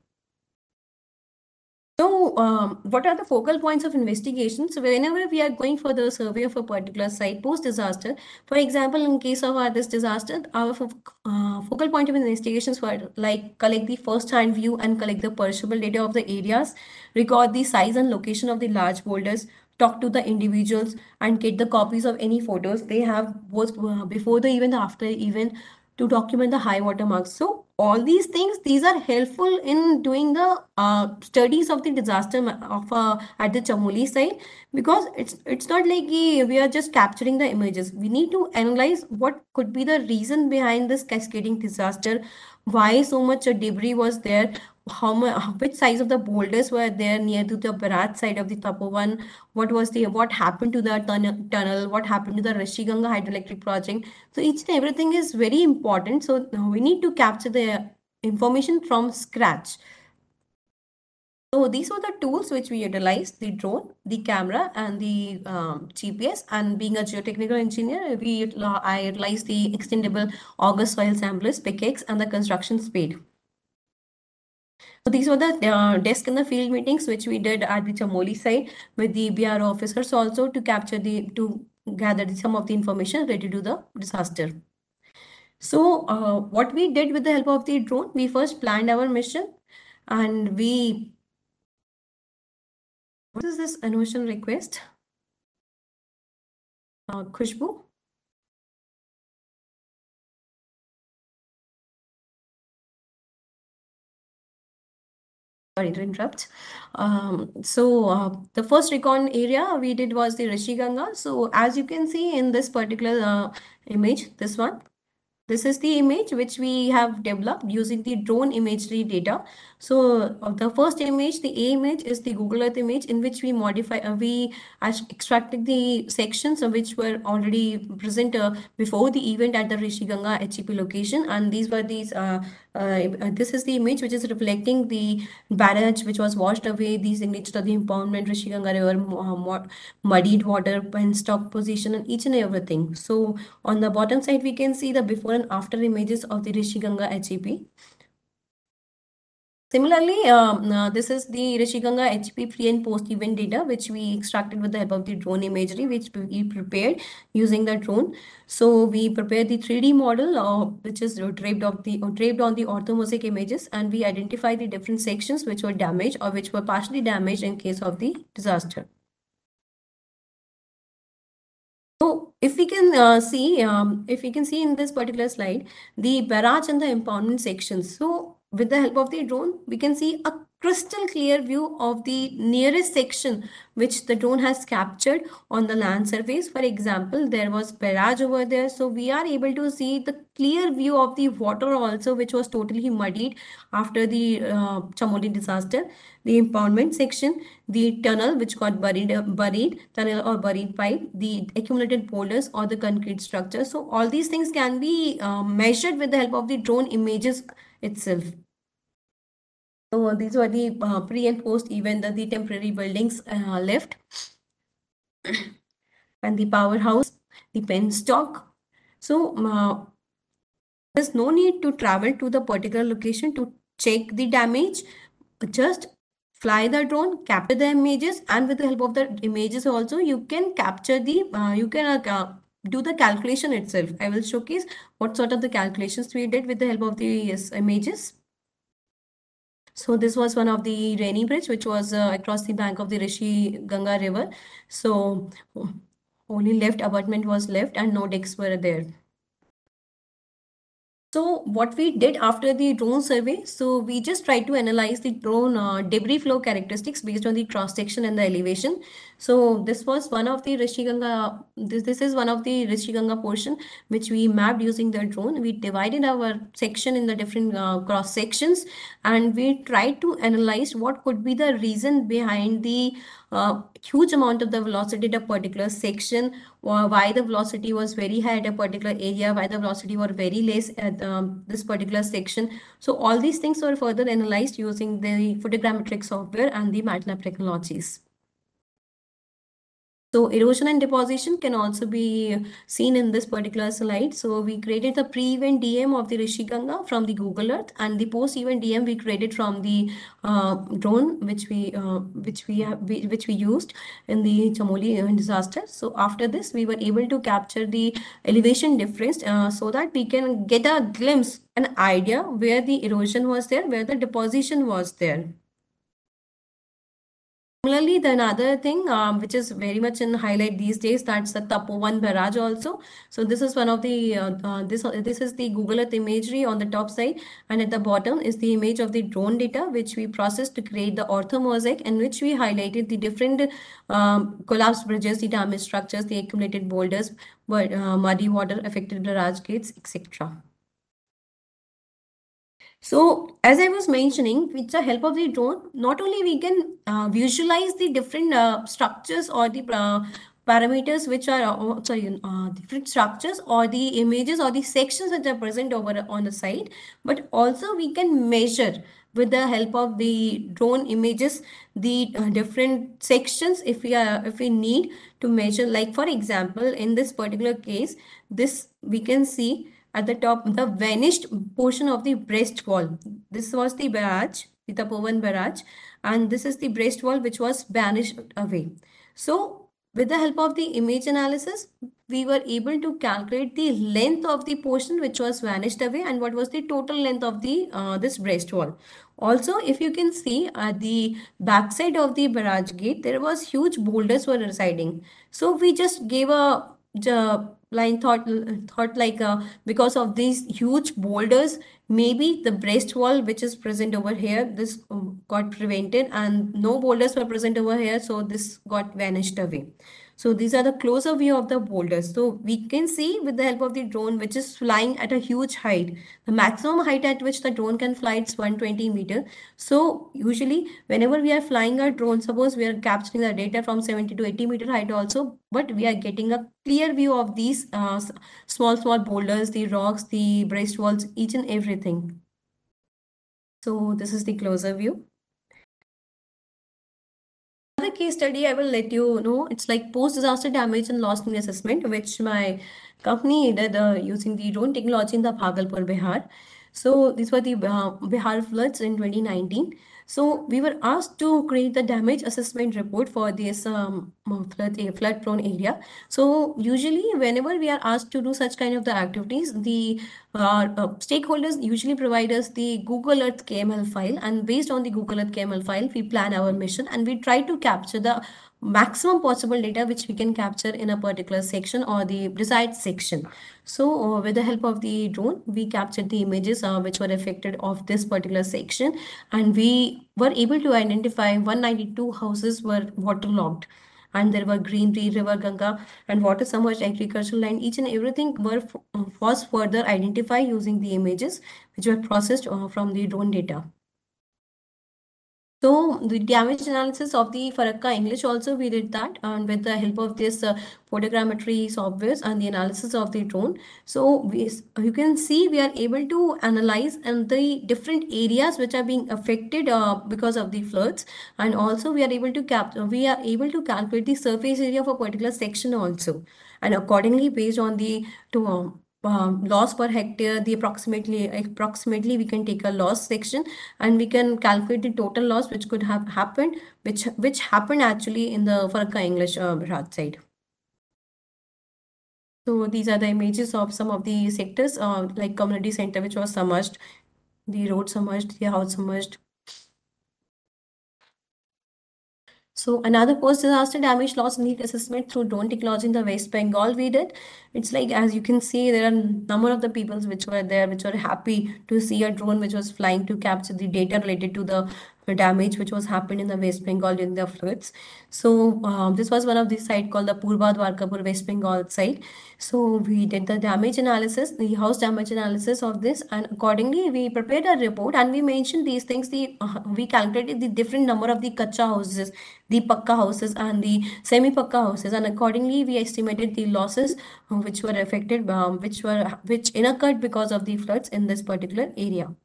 So, what are the focal points of investigation? So, whenever we are going for the survey of a particular site post-disaster, for example, in case of this disaster, our focal point of investigations were like collect the first-hand view and collect the perishable data of the areas, record the size and location of the large boulders, talk to the individuals, and get the copies of any photos they have both before the event, after the event, to document the high water marks. So all these things, these are helpful in doing the studies of the disaster of at the Chamoli site, because it's not like we are just capturing the images. We need to analyze what could be the reason behind this cascading disaster, why so much debris was there, how much, which size of the boulders were there near to the Bharat side of the Tapovan, what happened to the tunnel, what happened to the Rishiganga hydroelectric project. So each and everything is very important. So we need to capture the information from scratch. So these were the tools which we utilized: the drone, the camera, and the GPS. And being a geotechnical engineer, I utilized the extendable auger soil samplers, pickaxe, and the construction spade. So these were the desk in the field meetings which we did at the Chamoli site with the BRO officers also to gather some of the information related to the disaster. So what we did with the help of the drone, we first planned our mission, and what is this innovation request? Khushbu? Sorry to interrupt. So the first recon area we did was the Rishiganga. So as you can see in this particular image, this one, this is the image which we have developed using the drone imagery data. So the first image, the A image, is the Google Earth image in which we extracted the sections which were already present before the event at the Rishiganga HEP location. And this is the image which is reflecting the barrage which was washed away, the signature of the impoundment, Rishiganga River, muddied water, penstock position, and each and everything. So on the bottom side, we can see the before and after images of the Rishiganga HEP. Similarly, this is the Rishiganga HEP pre and post event data, which we extracted with the help of the drone imagery, which we prepared using the drone. So we prepared the 3D model, which is draped on the orthomosaic images, and we identified the different sections which were damaged or which were partially damaged in case of the disaster. So if we can see in this particular slide, the barrage and the impoundment sections. So with the help of the drone, we can see a crystal clear view of the nearest section which the drone has captured on the land surface. For example, there was barrage over there. So we are able to see the clear view of the water also, which was totally muddied after the Chamoli disaster. The impoundment section, the tunnel which got buried tunnel or buried pipe, the accumulated boulders or the concrete structure. So all these things can be measured with the help of the drone images itself. So these were the pre and post event, the temporary buildings left, and the powerhouse, the penstock. So there's no need to travel to the particular location to check the damage. Just fly the drone, capture the images, and with the help of the images also, you can capture the, do the calculation itself. I will showcase what sort of the calculations we did with the help of the images. So this was one of the rainy bridge, which was across the bank of the Rishiganga River. So only left abutment was left and no decks were there. So what we did after the drone survey, so we just tried to analyze the drone debris flow characteristics based on the cross section and the elevation. So this was one of the Rishiganga, this is one of the Rishiganga portion which we mapped using the drone. We divided our section in the different cross sections, and we tried to analyze what could be the reason behind the huge amount of the velocity at a particular section, why the velocity was very high at a particular area, why the velocity was very less at this particular section. So all these things were further analyzed using the photogrammetric software and the MATLAB technologies. So erosion and deposition can also be seen in this particular slide. So we created the pre-event DM of the Rishi Ganga from the Google Earth, and the post-event DM we created from the drone, which we used in the Chamoli disaster. So after this, we were able to capture the elevation difference so that we can get a glimpse, an idea where the erosion was there, where the deposition was there. Similarly, the another thing which is very much in highlight these days, that's the Tapovan barrage also. So this is one of the this is the Google Earth imagery on the top side, and at the bottom is the image of the drone data which we processed to create the ortho mosaic, in which we highlighted the different collapsed bridges, the damaged structures, the accumulated boulders, muddy water affected barrage gates, etc. So as I was mentioning, with the help of the drone, not only we can visualize the different structures or the parameters which are different structures or the images or the sections that are present over on the site, but also we can measure with the help of the drone images the different sections if we need to measure. Like for example, in this particular case, this we can see at the top, the vanished portion of the breast wall. This was the barrage, the Tapovan barrage, and this is the breast wall which was vanished away. So with the help of the image analysis, we were able to calculate the length of the portion which was vanished away and what was the total length of the this breast wall. Also, if you can see at the backside of the barrage gate, there was huge boulders were residing. So we just gave a line thought like because of these huge boulders, maybe the breast wall which is present over here, this got prevented, and no boulders were present over here, so this got vanished away. So these are the closer view of the boulders. So we can see with the help of the drone, which is flying at a huge height. The maximum height at which the drone can fly is 120 meters. So usually whenever we are flying our drone, suppose we are capturing the data from 70 to 80 meter height also, but we are getting a clear view of these small boulders, the rocks, the breast walls, each and everything. So this is the closer view. Another case study I will let you know, it's like post-disaster damage and loss need assessment, which my company did using the drone technology in the Bhagalpur, Bihar. So these were the Bihar floods in 2019. So we were asked to create the damage assessment report for this flood-prone area. So usually whenever we are asked to do such kind of the activities, the stakeholders usually provide us the Google Earth KML file, and based on the Google Earth KML file, we plan our mission and we try to capture the maximum possible data which we can capture in a particular section or the desired section. So with the help of the drone, we captured the images which were affected of this particular section, and we were able to identify 192 houses were waterlogged, and there were greenery, river Ganga, and water submerged agricultural land. Each and everything was further identified using the images which were processed from the drone data. So the damage analysis of the Farakka English also we did that, and with the help of this photogrammetry softwares and the analysis of the drone. So you can see we are able to analyze and the different areas which are being affected because of the floods, and also we are able to calculate the surface area of a particular section also, and accordingly based on the loss per hectare, the approximately we can take a loss section and we can calculate the total loss which could have happened, which happened actually in the Farakka English Bharat side. So these are the images of some of the sectors like community center which was submerged, the road submerged, the house submerged. So another post-disaster damage loss need assessment through drone technology in the West Bengal we did. It's like, as you can see, there are a number of the peoples which were there, which were happy to see a drone which was flying to capture the data related to the damage which was happened in the West Bengal during the floods. So this was one of the site called the Purba Dwarkapur West Bengal site. So we did the damage analysis, the house damage analysis of this, and accordingly we prepared a report and we mentioned these things. We calculated the different number of the kacha houses, the pakka houses and the semi-pakka houses, and accordingly we estimated the losses which were affected, which occurred because of the floods in this particular area.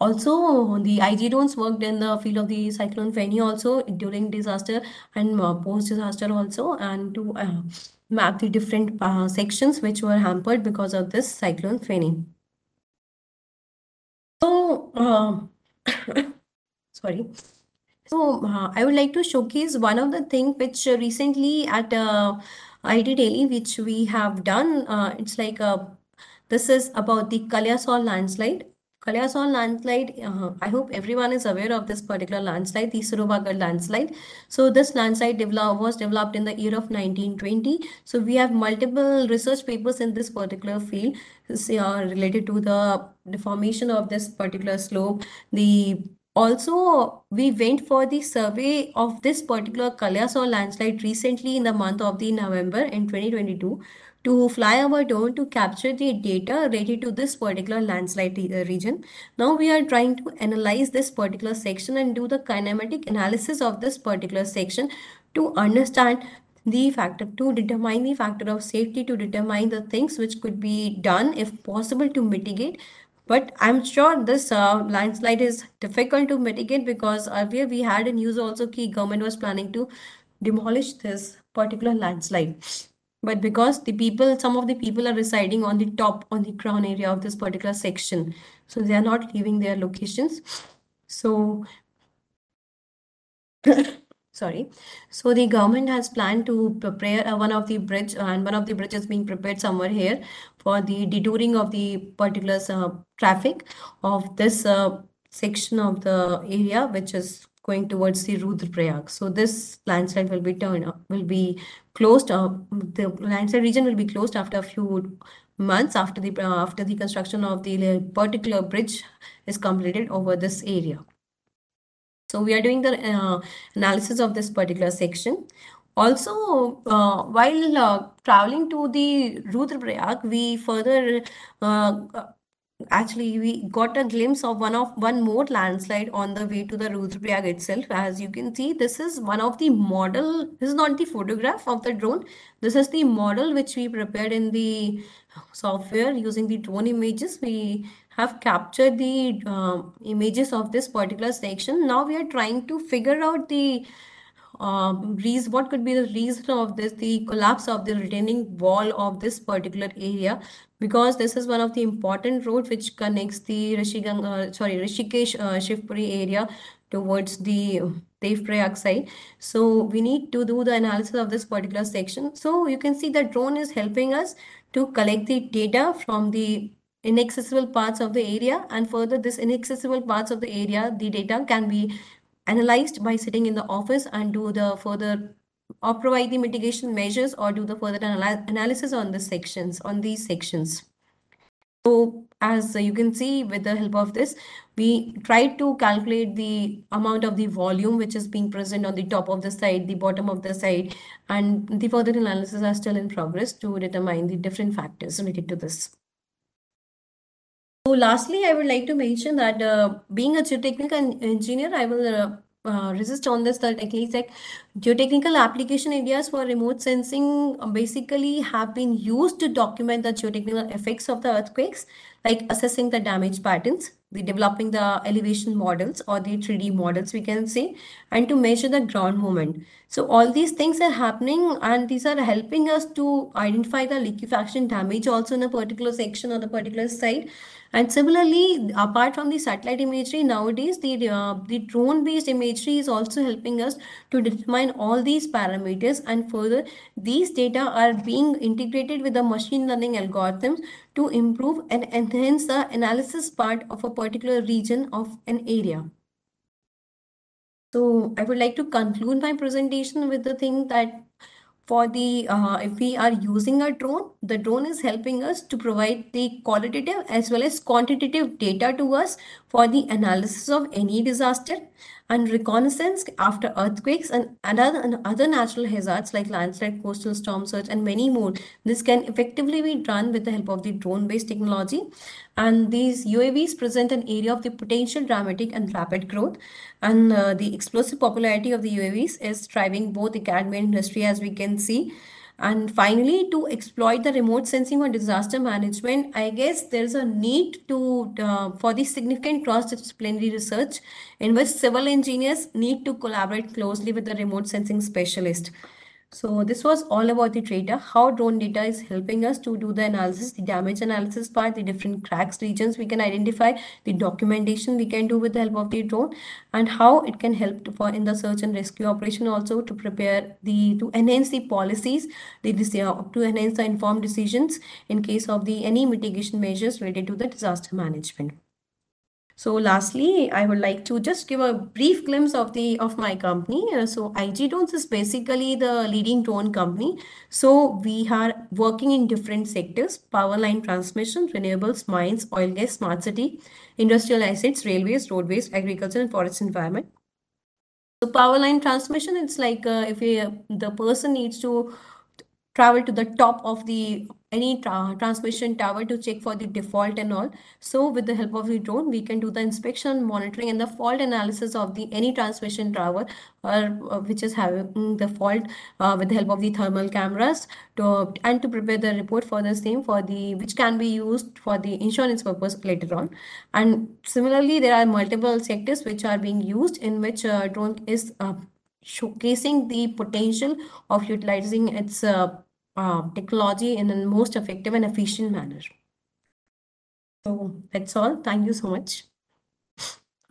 Also, the IG drones worked in the field of the cyclone Feni also during disaster and post-disaster also, and to map the different sections which were hampered because of this cyclone Feni. So, sorry. So, I would like to showcase one of the things which recently at IT Daily, which we have done. It's like this is about the Kalyasol landslide. Kalyasol landslide, I hope everyone is aware of this particular landslide, the Surubagar landslide. So this landslide was developed in the year of 1920. So we have multiple research papers in this particular field related to the deformation of this particular slope. Also, we went for the survey of this particular Kalyasol landslide recently in the month of the November in 2022 to fly our drone to capture the data related to this particular landslide region. Now we are trying to analyze this particular section and do the kinematic analysis of this particular section to understand the factor, to determine the factor of safety, to determine the things which could be done if possible to mitigate. But I'm sure this landslide is difficult to mitigate because earlier we had a news also that government was planning to demolish this particular landslide. But because some of the people are residing on the top, on the crown area of this particular section, so they are not leaving their locations. So, sorry. So the government has planned to prepare one of the bridge, and one of the bridges being prepared somewhere here for the detouring of the particular traffic of this section of the area, which is going towards the Rudraprayag. So this landslide will be closed. The landslide region will be closed after a few months after the construction of the particular bridge is completed over this area. So we are doing the analysis of this particular section. Also, while traveling to the Rudraprayag, we further actually we got a glimpse of one more landslide on the way to the Rudraprayag itself. As you can see, this is one of the model. This is not the photograph of the drone. This is the model which we prepared in the software using the drone images. We have captured the images of this particular section. Now we are trying to figure out the reason, what could be the reason of this, the collapse of the retaining wall of this particular area, because this is one of the important roads which connects the Rishikesh Shivpuri area towards the Devprayag side. So we need to do the analysis of this particular section. So you can see the drone is helping us to collect the data from the inaccessible parts of the area, and further this inaccessible parts of the area, the data can be analyzed by sitting in the office and do the further or provide the mitigation measures or do the further analysis on these sections. So as you can see, with the help of this, we tried to calculate the amount of the volume which is being present on the top of the side, the bottom of the side, and the further analysis are still in progress to determine the different factors related to this. So lastly, I would like to mention that being a geotechnical engineer, I will resist on this that techniques like geotechnical application areas for remote sensing basically have been used to document the geotechnical effects of the earthquakes, like assessing the damage patterns, developing the elevation models or the 3D models we can say, and to measure the ground movement. So all these things are happening and these are helping us to identify the liquefaction damage also in a particular section or the particular site. And similarly, apart from the satellite imagery, nowadays the drone-based imagery is also helping us to determine all these parameters, and further these data are being integrated with the machine learning algorithms to improve and enhance the analysis part of a particular region of an area. So I would like to conclude my presentation with the thing that for the if we are using a drone, the drone is helping us to provide the qualitative as well as quantitative data to us for the analysis of any disaster and reconnaissance after earthquakes and other natural hazards like landslide, coastal storm surge, and many more. This can effectively be done with the help of the drone-based technology. And these UAVs present an area of the potential dramatic and rapid growth. And the explosive popularity of the UAVs is driving both the academic industry, as we can see. And finally, to exploit the remote sensing for disaster management, I guess there's a need to for the significant cross-disciplinary research in which civil engineers need to collaborate closely with the remote sensing specialist. So this was all about the data, how drone data is helping us to do the analysis, the damage analysis part, the different cracks regions we can identify, the documentation we can do with the help of the drone, and how it can help for in the search and rescue operation also to prepare to enhance the policies, to enhance the informed decisions in case of the any mitigation measures related to the disaster management. So lastly, I would like to just give a brief glimpse of my company. So IG Drones is basically the leading drone company. So we are working in different sectors: power line transmission, renewables, mines, oil gas, smart city, industrial assets, railways, roadways, agriculture, and forest environment. So power line transmission, it's like if the person needs to travel to the top of the any transmission tower to check for the default and all. So with the help of the drone, we can do the inspection, monitoring, and the fault analysis of the any transmission tower or which is having the fault with the help of the thermal cameras and to prepare the report for the same for the which can be used for the insurance purpose later on. And similarly, there are multiple sectors which are being used in which drone is showcasing the potential of utilizing its technology in a most effective and efficient manner. So that's all. Thank you so much.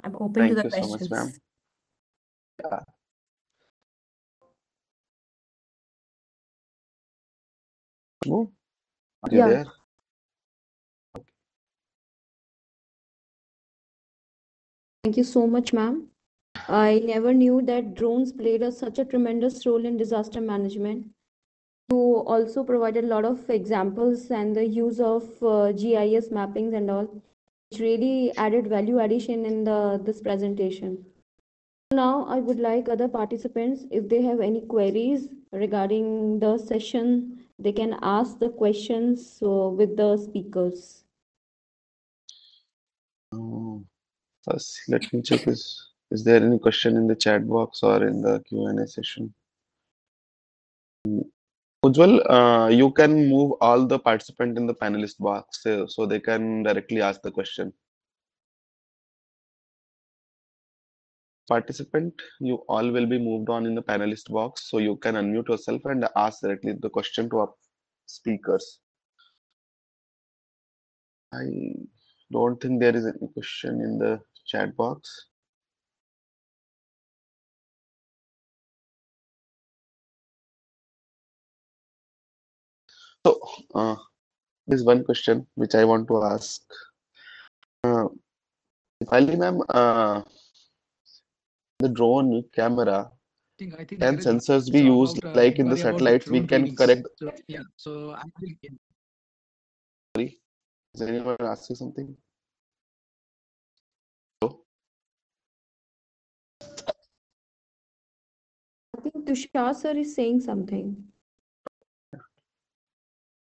I'm open to the questions. Thank you so much, ma'am. Yeah. No? Are you Yeah. there? Thank you so much, ma'am. I never knew that drones played such a tremendous role in disaster management. You also provided a lot of examples and the use of GIS mappings and all, which really added value addition in this presentation. Now I would like other participants, if they have any queries regarding the session, they can ask the questions with the speakers. First, let me check is there any question in the chat box or in the Q&A session? Ujjwal, you can move all the participants in the panelist box so they can directly ask the question. Participant, you all will be moved on in the panelist box, so you can unmute yourself and ask directly the question to our speakers. I don't think there is any question in the chat box. So, there's one question which I want to ask. Dipali ma'am, the drone camera, I think can sensors be used like in the satellites? We can correct. So, yeah, so I think Sorry, is anyone asking something? Hello? I think Tushar sir is saying something.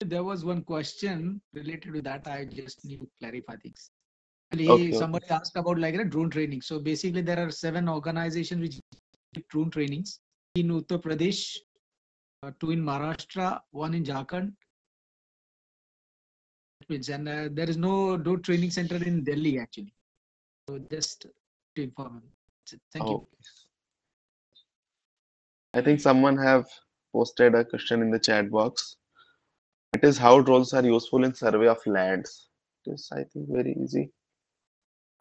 there was one question related to that. I just need to clarify things. Somebody asked about like a drone training. So basically, there are 7 organizations which do drone trainings in Uttar Pradesh, 2 in Maharashtra, 1 in Jharkhand. And there is no drone training center in Delhi actually. So just to inform you. Thank you. I think someone have posted a question in the chat box. It is how drones are useful in survey of lands. It is, I think, very easy.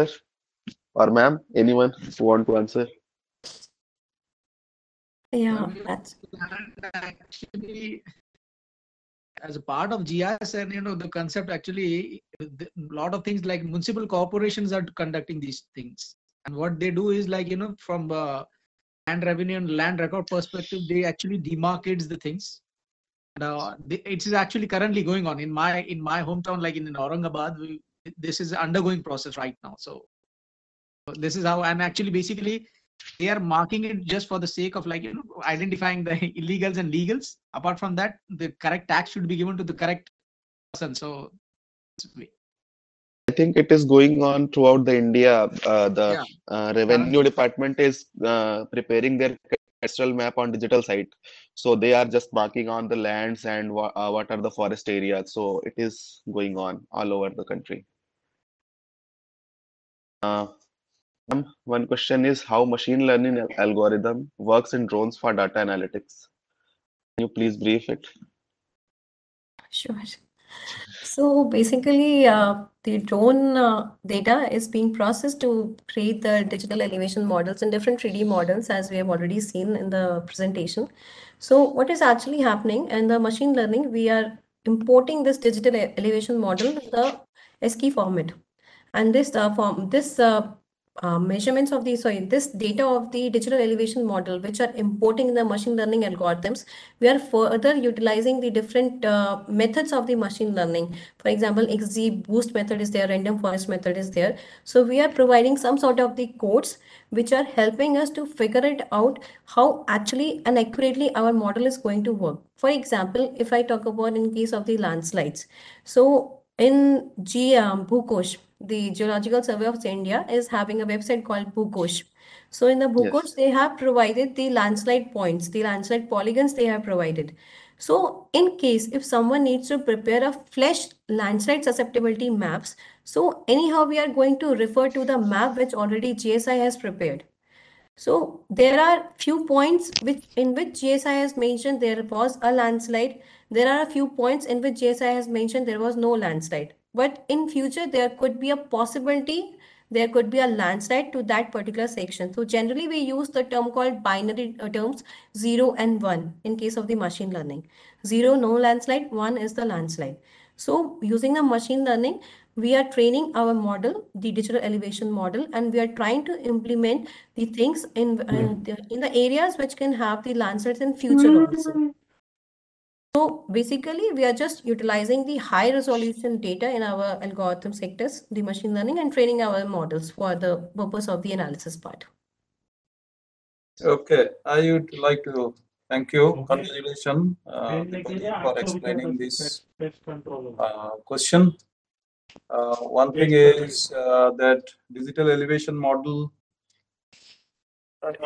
Sir or ma'am, anyone who want to answer? Yeah, that's actually as a part of GIS and the concept actually a lot of things like municipal corporations are conducting these things, and what they do is like from land revenue and land record perspective, they actually demarcates the things. It is actually currently going on in my hometown, like in Aurangabad. This is undergoing process right now. So this is how, and actually basically they are marking it just for the sake of like identifying the illegals and legals. Apart from that, the correct tax should be given to the correct person. So I think it is going on throughout the India. The revenue department is preparing their cadastral map on digital site. So they are just marking on the lands and what are the forest areas. So it is going on all over the country. One question is how machine learning algorithm works in drones for data analytics. Can you please brief it? Sure. So basically, the drone data is being processed to create the digital elevation models and different 3D models, as we have already seen in the presentation. So what is actually happening in the machine learning, we are importing this digital elevation model in the ASCII format. And this measurements of this data of the digital elevation model, which are importing in the machine learning algorithms, we are further utilizing the different methods of the machine learning. For example, XGBoost method is there, random forest method is there. So we are providing some sort of the codes which are helping us to figure it out how actually and accurately our model is going to work. For example, if I talk about in case of the landslides, so in Bhukosh, the Geological Survey of India is having a website called Bhukosh. So in the Bhukosh, Yes. they have provided the landslide points, the landslide polygons they have provided. So in case if someone needs to prepare a flash landslide susceptibility maps, so anyhow we are going to refer to the map which already GSI has prepared. So there are few points in which GSI has mentioned there was a landslide. There are a few points in which GSI has mentioned there was no landslide. But in future, there could be a possibility, there could be a landslide to that particular section. So generally, we use the term called binary terms 0 and 1 in case of the machine learning. 0, no landslide, 1 is the landslide. So using the machine learning, we are training our model, the digital elevation model, and we are trying to implement the things in the areas which can have the landslides in future also. So basically, we are just utilizing the high resolution data in our algorithm sectors, the machine learning, and training our models for the purpose of the analysis part. Okay, I would like to thank you. Congratulations for explaining this question. One thing is that digital elevation model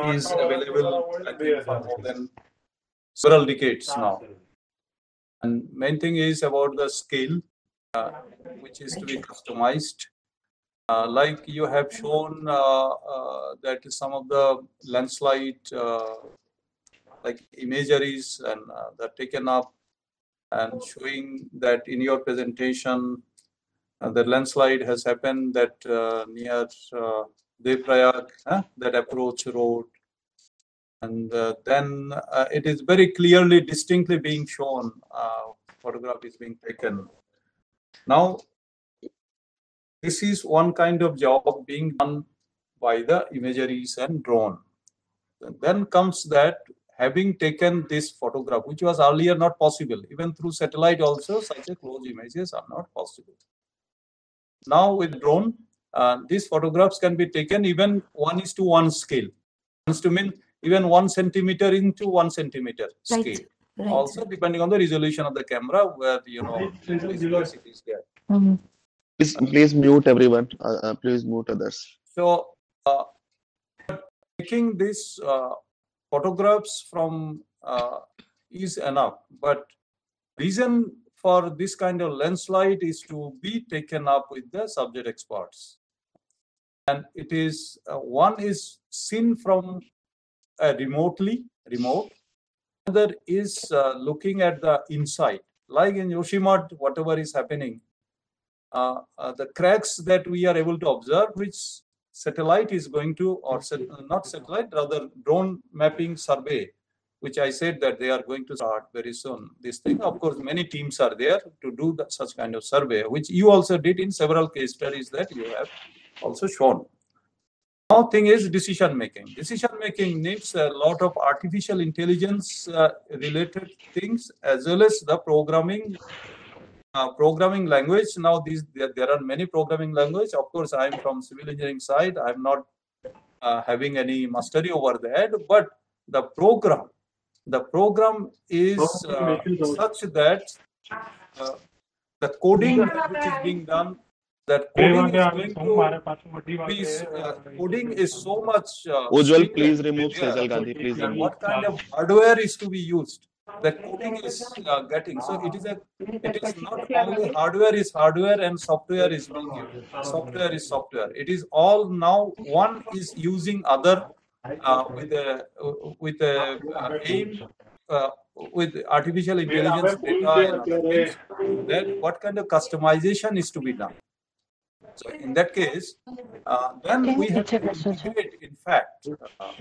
is available, I think, for more than several decades now. And main thing is about the scale, which is to be customized. Like you have shown that some of the landslide like imageries and they're taken up and showing that in your presentation the landslide has happened that near Devrayag, that approach road, and then it is very clearly, distinctly being shown. Photograph is being taken. Now, this is one kind of job being done by the imageries and drone. And then comes that having taken this photograph, which was earlier not possible, even through satellite also, such a close images are not possible. Now with drone, these photographs can be taken even 1:1 scale. 1 mean even 1 centimeter into 1 centimeter scale. Right. Also depending on the resolution of the camera, where it is there. Please mute everyone. Please mute others. So taking these photographs from is enough, but reason for this kind of landslide is to be taken up with the subject experts, and it is one is seen from remote. Another is looking at the inside, like in Yoshimad, whatever is happening, the cracks that we are able to observe, which satellite is going to, or not satellite, rather drone mapping survey, which I said that they are going to start very soon. This thing, of course, many teams are there to do such kind of survey, which you also did in several case studies that you have also shown. Now, thing is decision making. Decision making needs a lot of artificial intelligence related things, as well as the programming language. Now, there are many programming language. Of course, I am from civil engineering side. I am not having any mastery over that, but the program is such that the coding which is being done, that coding is going to be, coding is so much Ujjwal, please stringent remove there, Sejal Gandhi. Please and remove. what kind of hardware is to be used. The coding is getting, so it is not only hardware and software is being used. Software is software. It is all now one is using other with a aim with artificial intelligence data and other things, that what kind of customization is to be done. So in that case, then we have to integrate, in fact,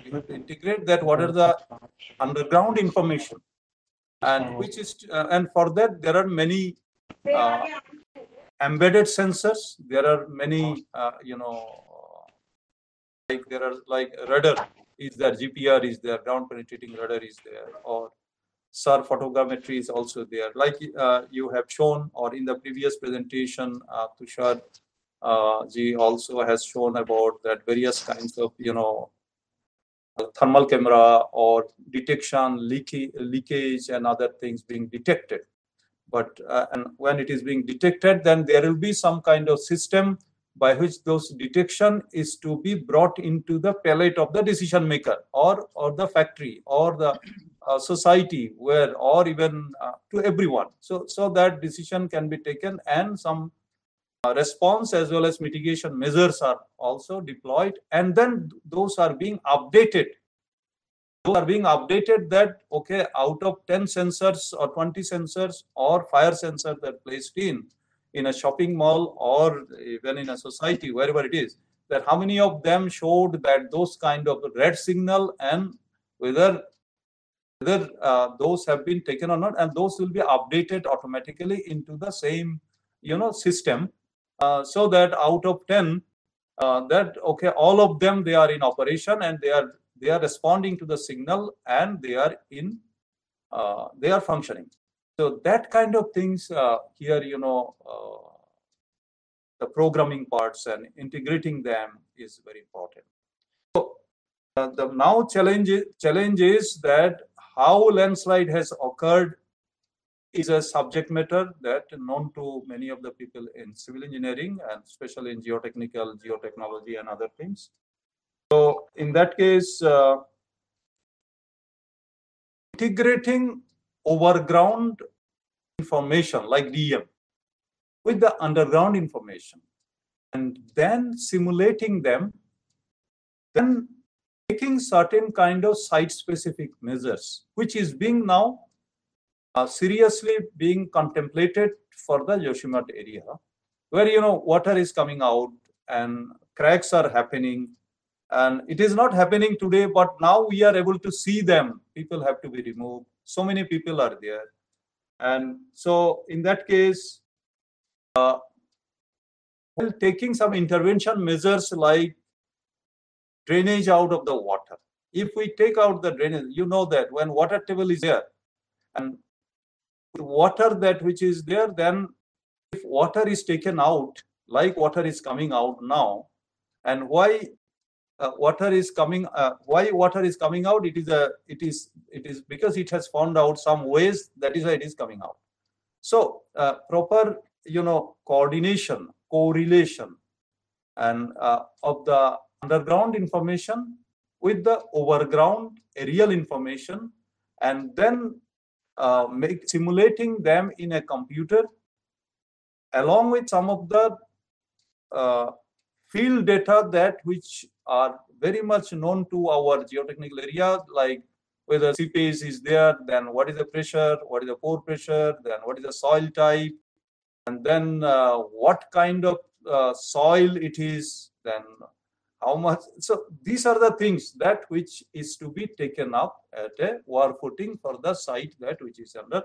we have to integrate that what are the underground information, and which is, and for that there are many embedded sensors. There are many, like there are like radar is there, GPR is there, ground penetrating radar is there, or SAR photogrammetry is also there. Like you have shown, or in the previous presentation, Tushar ji also has shown about that various kinds of, thermal camera or detection, leakage and other things being detected. But and when it is being detected, then there will be some kind of system by which those detection is to be brought into the palette of the decision maker, or the factory, or the society, where, or even to everyone, so that decision can be taken, and some response as well as mitigation measures are also deployed, and then those are being updated. That, okay, out of 10 sensors or 20 sensors or fire sensors that are placed in a shopping mall or even in a society, wherever it is, that how many of them showed that those kind of red signal, and whether those have been taken or not, and those will be updated automatically into the same system, so that out of 10, that okay, all of them, they are in operation, and they are responding to the signal, and they are in they are functioning. So that kind of things here, the programming parts and integrating them is very important. So the now challenge is that how landslide has occurred is a subject matter that known to many of the people in civil engineering, and especially in geotechnology and other things. So in that case, integrating overground information like DRR with the underground information, and then simulating them, then taking certain kind of site-specific measures, which is being now seriously being contemplated for the Joshimath area, where water is coming out and cracks are happening, and it is not happening today, but now we are able to see them. People have to be removed. So many people are there, and so in that case, while taking some intervention measures like drainage out of the water. If we take out the drainage, that when water table is there, and water that which is there, then if water is taken out, like water is coming out now, and why water is coming out? It is because it has found out some ways. That is why it is coming out. So proper coordination, correlation, and of the underground information with the overground aerial information, and then simulating them in a computer, along with some of the field data that which are very much known to our geotechnical area, like whether seepage is there, then what is the pressure, what is the pore pressure, then what is the soil type, and then what kind of soil it is, then how much. So these are the things that which is to be taken up at a war footing for the site that which is under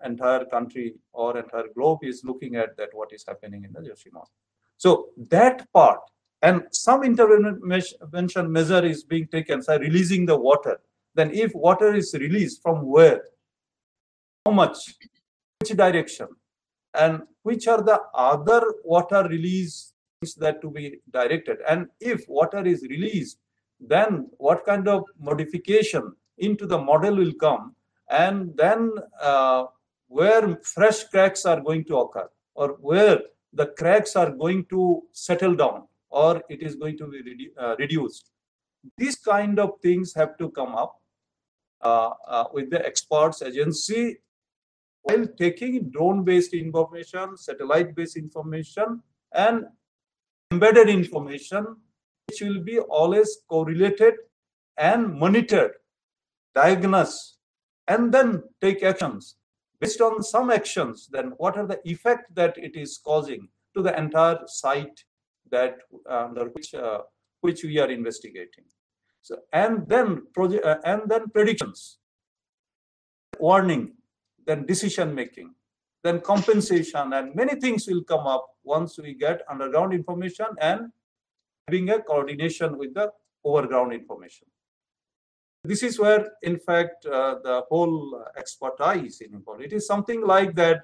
entire country or entire globe is looking at that what is happening in the Joshimath. So that part, and some intervention measure is being taken, so releasing the water. Then if water is released, from where, how much, which direction, and which are the other water release that to be directed, and if water is released, then what kind of modification into the model will come, and then where fresh cracks are going to occur, or where the cracks are going to settle down or it is going to be reduced. These kind of things have to come up with the experts agency while taking drone-based information, satellite-based information, and embedded information, which will be always correlated and monitored, diagnosed, and then take actions. Based on some actions, then what are the effect that it is causing to the entire site that under which we are investigating. So and then predictions, warning, then decision making, then compensation, and many things will come up once we get underground information and having a coordination with the overground information. This is where, in fact, the whole expertise is involved. It is something like that,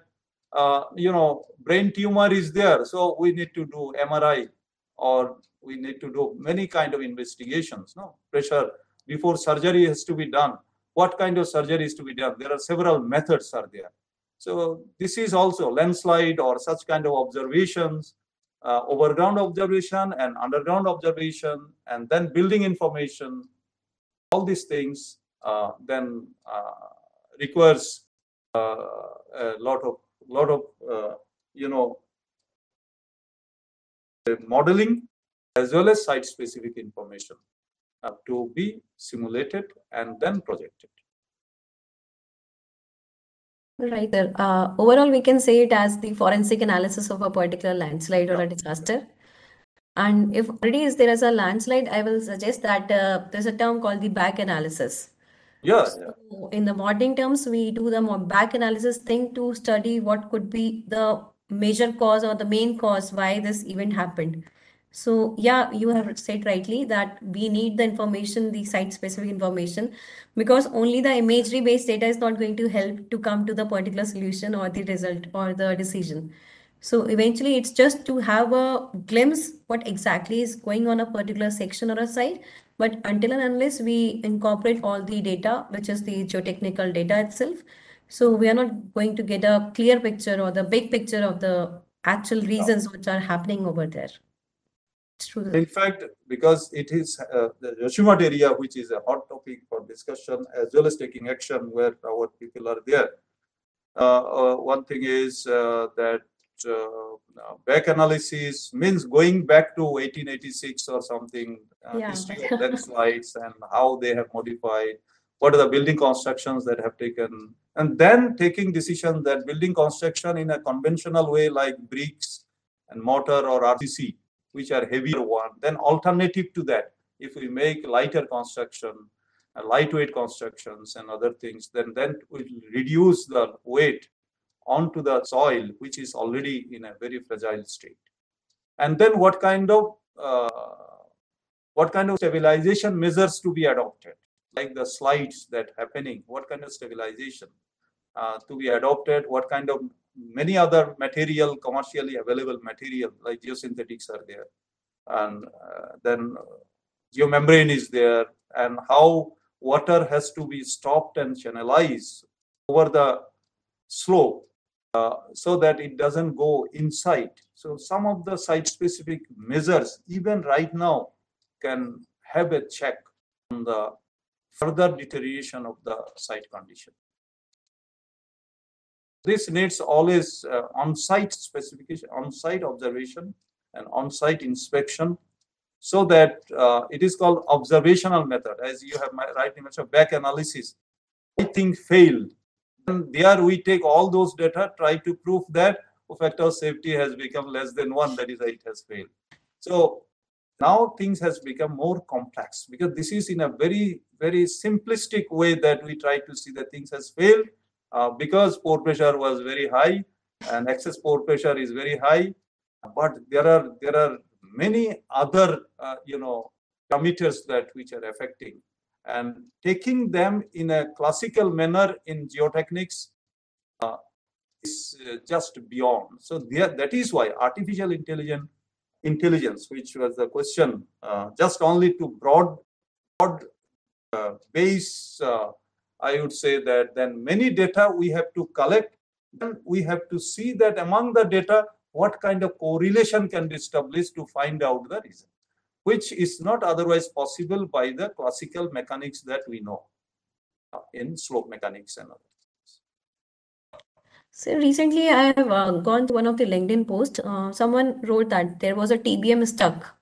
brain tumor is there, so we need to do MRI, or we need to do many kind of investigations. No, pressure before surgery has to be done. What kind of surgery is to be done? There are several methods are there. So this is also landslide or such kind of observations, overground observation and underground observation, and then building information. All these things then requires a lot of modeling as well as site-specific information to be simulated and then projected. Right, sir. Overall, we can say it as the forensic analysis of a particular landslide or a disaster. And if already there is a landslide, I will suggest that there's a term called the back analysis. So in the modeling terms, we do the back analysis thing to study what could be the major cause or the main cause why this event happened. So yeah, you have said rightly that we need the information, the site-specific information, because only the imagery-based data is not going to help to come to the particular solution or the result or the decision. So eventually it's just to have a glimpse what exactly is going on a particular section or a site. But until and unless we incorporate all the data, which is the geotechnical data itself, so we are not going to get a clear picture or the big picture of the actual reasons which are happening over there. It's true. In fact, because it is the Yoshimate area, which is a hot topic for discussion, as well as taking action where our people are there. One thing is that back analysis means going back to 1886 or something, history of landslides and how they have modified, what are the building constructions that have taken, and then taking decision that building construction in a conventional way like bricks and mortar or RCC, which are heavier one, then alternative to that, if we make lighter construction, lightweight constructions and other things, then we reduce the weight onto the soil, which is already in a very fragile state. And then what kind of stabilization measures to be adopted, like the slides that happening, what kind of stabilization to be adopted, what kind of many other material, commercially available material like geosynthetics are there, and then geomembrane is there, and how water has to be stopped and channelized over the slope so that it doesn't go inside. So some of the site-specific measures, even right now, can have a check on the further deterioration of the site condition. This needs always on-site specification, on-site observation, and on-site inspection, so that it is called observational method. As you have rightly mentioned, back analysis. I think failed. And there we take all those data, try to prove that factor of safety has become less than 1, that is why it has failed. So now things has become more complex, because this is in a very, very simplistic way that we try to see that things has failed because pore pressure was very high and excess pore pressure is very high. But there are many other parameters that which are affecting, and taking them in a classical manner in geotechnics is just beyond. So that is why artificial intelligence, which was the question, just only to broad base, I would say that then many data we have to collect, and we have to see that among the data, what kind of correlation can be established to find out the reason, which is not otherwise possible by the classical mechanics that we know in slope mechanics and other. So recently I have gone to one of the LinkedIn posts. Someone wrote that there was a TBM stuck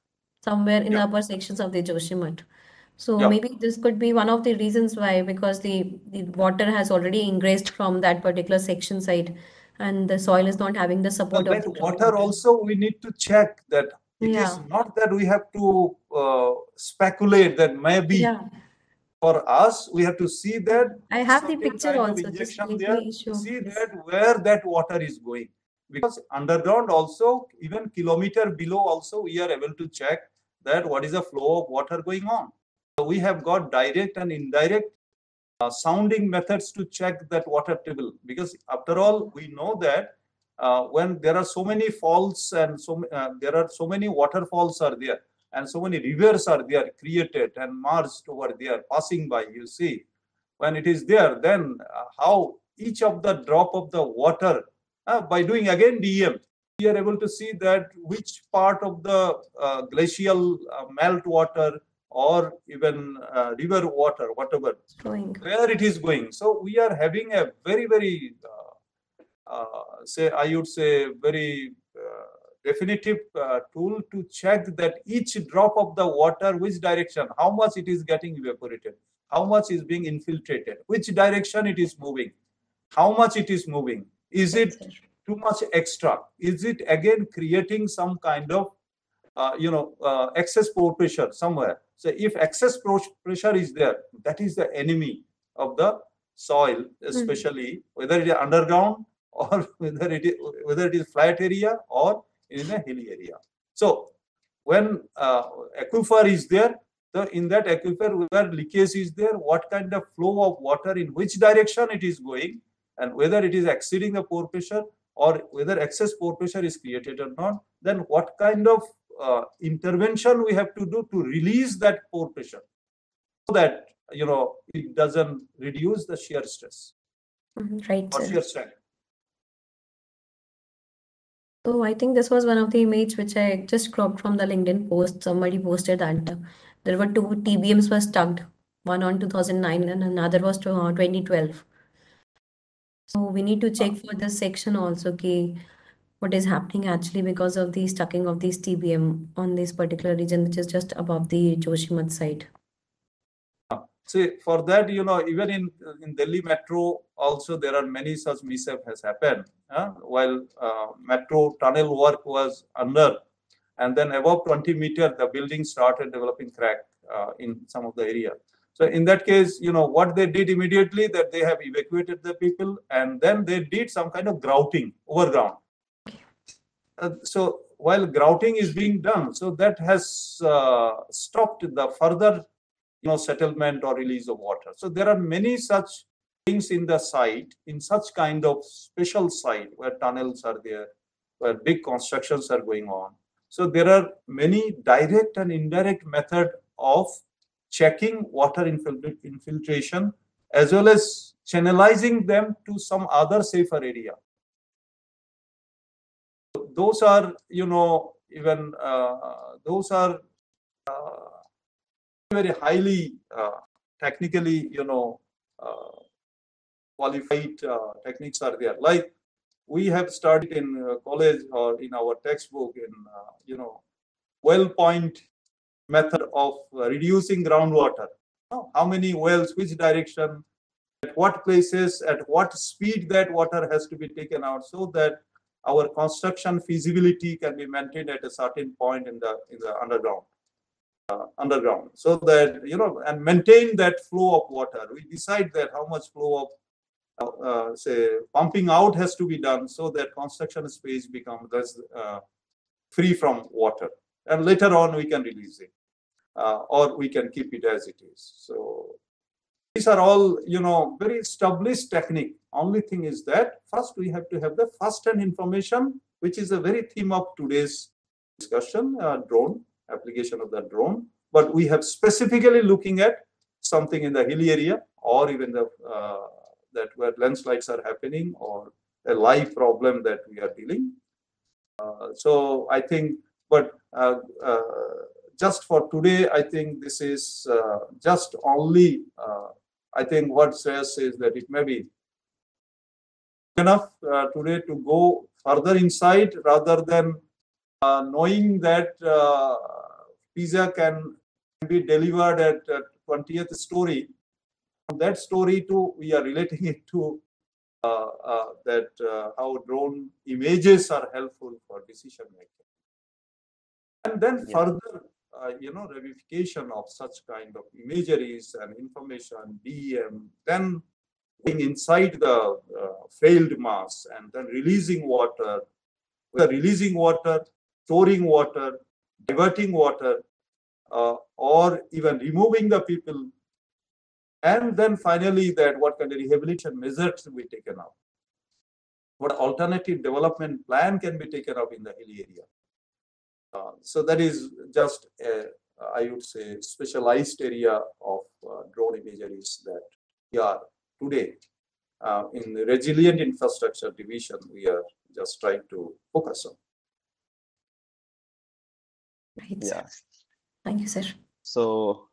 somewhere in the upper sections of the Joshimath. So maybe this could be one of the reasons why, because the water has already ingressed from that particular section side and the soil is not having the support of the Water also we need to check that it is not that we have to speculate that maybe for us, we have to see that I have the picture also, just let me show. See that where that water is going. Because underground also, even kilometer below also, we are able to check that what is the flow of water going on. So we have got direct and indirect sounding methods to check that water table. Because after all, we know that when there are so many falls and there are so many waterfalls are there, and so many rivers are there created and merged over there passing by, you see, when it is there, then how each of the drop of the water, by doing again DEM, we are able to see that which part of the glacial melt water or even river water, whatever, where it is going. So we are having a very, very, I would say, very definitive tool to check that each drop of the water, which direction, how much it is getting evaporated, how much is being infiltrated, which direction it is moving, how much it is moving, is it too much extra, is it again creating some kind of excess pore pressure somewhere. So if excess pressure is there, that is the enemy of the soil, especially whether it is underground or whether it is flat area or in a hilly area. So when aquifer is there, in that aquifer where leakage is there, what kind of flow of water in which direction it is going, and whether it is exceeding the pore pressure or whether excess pore pressure is created or not, then what kind of intervention we have to do to release that pore pressure so that it doesn't reduce the shear stress or shear strength. So I think this was one of the images which I just cropped from the LinkedIn post. Somebody posted that there were 2 TBMs were stuck, one on 2009 and another was 2012. So we need to check for this section also, okay, what is happening actually because of the stucking of these TBM on this particular region, which is just above the Joshimath side. See, for that, even in Delhi Metro, also there are many such mishap has happened. While metro tunnel work was under, and then above 20 meters, the building started developing crack in some of the area. So in that case, what they did immediately, that they have evacuated the people, and then they did some kind of grouting overground. So while grouting is being done, so that has stopped the further settlement or release of water. So there are many such things in the site, in such kind of special site where tunnels are there, where big constructions are going on. So there are many direct and indirect method of checking water infiltration as well as channelizing them to some other safer area. Those are, even those are very highly technically, qualified techniques are there. Like we have studied in college or in our textbook in, well point method of reducing groundwater. How many wells, which direction, at what places, at what speed that water has to be taken out, so that our construction feasibility can be maintained at a certain point in the underground, so that and maintain that flow of water. We decide that how much flow of say pumping out has to be done, so that construction space becomes free from water, and later on we can release it or we can keep it as it is. So these are all very established technique. Only thing is that first we have to have the first-hand information, which is the very theme of today's discussion, drone application of the drone. But we have specifically looking at something in the hilly area, or even the that where landslides are happening, or a live problem that we are dealing. So I think, but just for today, I think this is just only, I think what Shreyas says that it may be enough today to go further inside rather than knowing that pizza can be delivered at 20th story. From that story to, we are relating it to that how drone images are helpful for decision making. And then further, ramification of such kind of imageries and information, DEM, then going inside the failed mass and then releasing water, storing water, diverting water, or even removing the people. And then finally, that what kind of rehabilitation measures to be taken up. What alternative development plan can be taken up in the hilly area. So that is just, I would say, specialized area of drone imageries that we are today in the resilient infrastructure division, we are just trying to focus on. Right, Yeah. sir. Thank you, sir. So,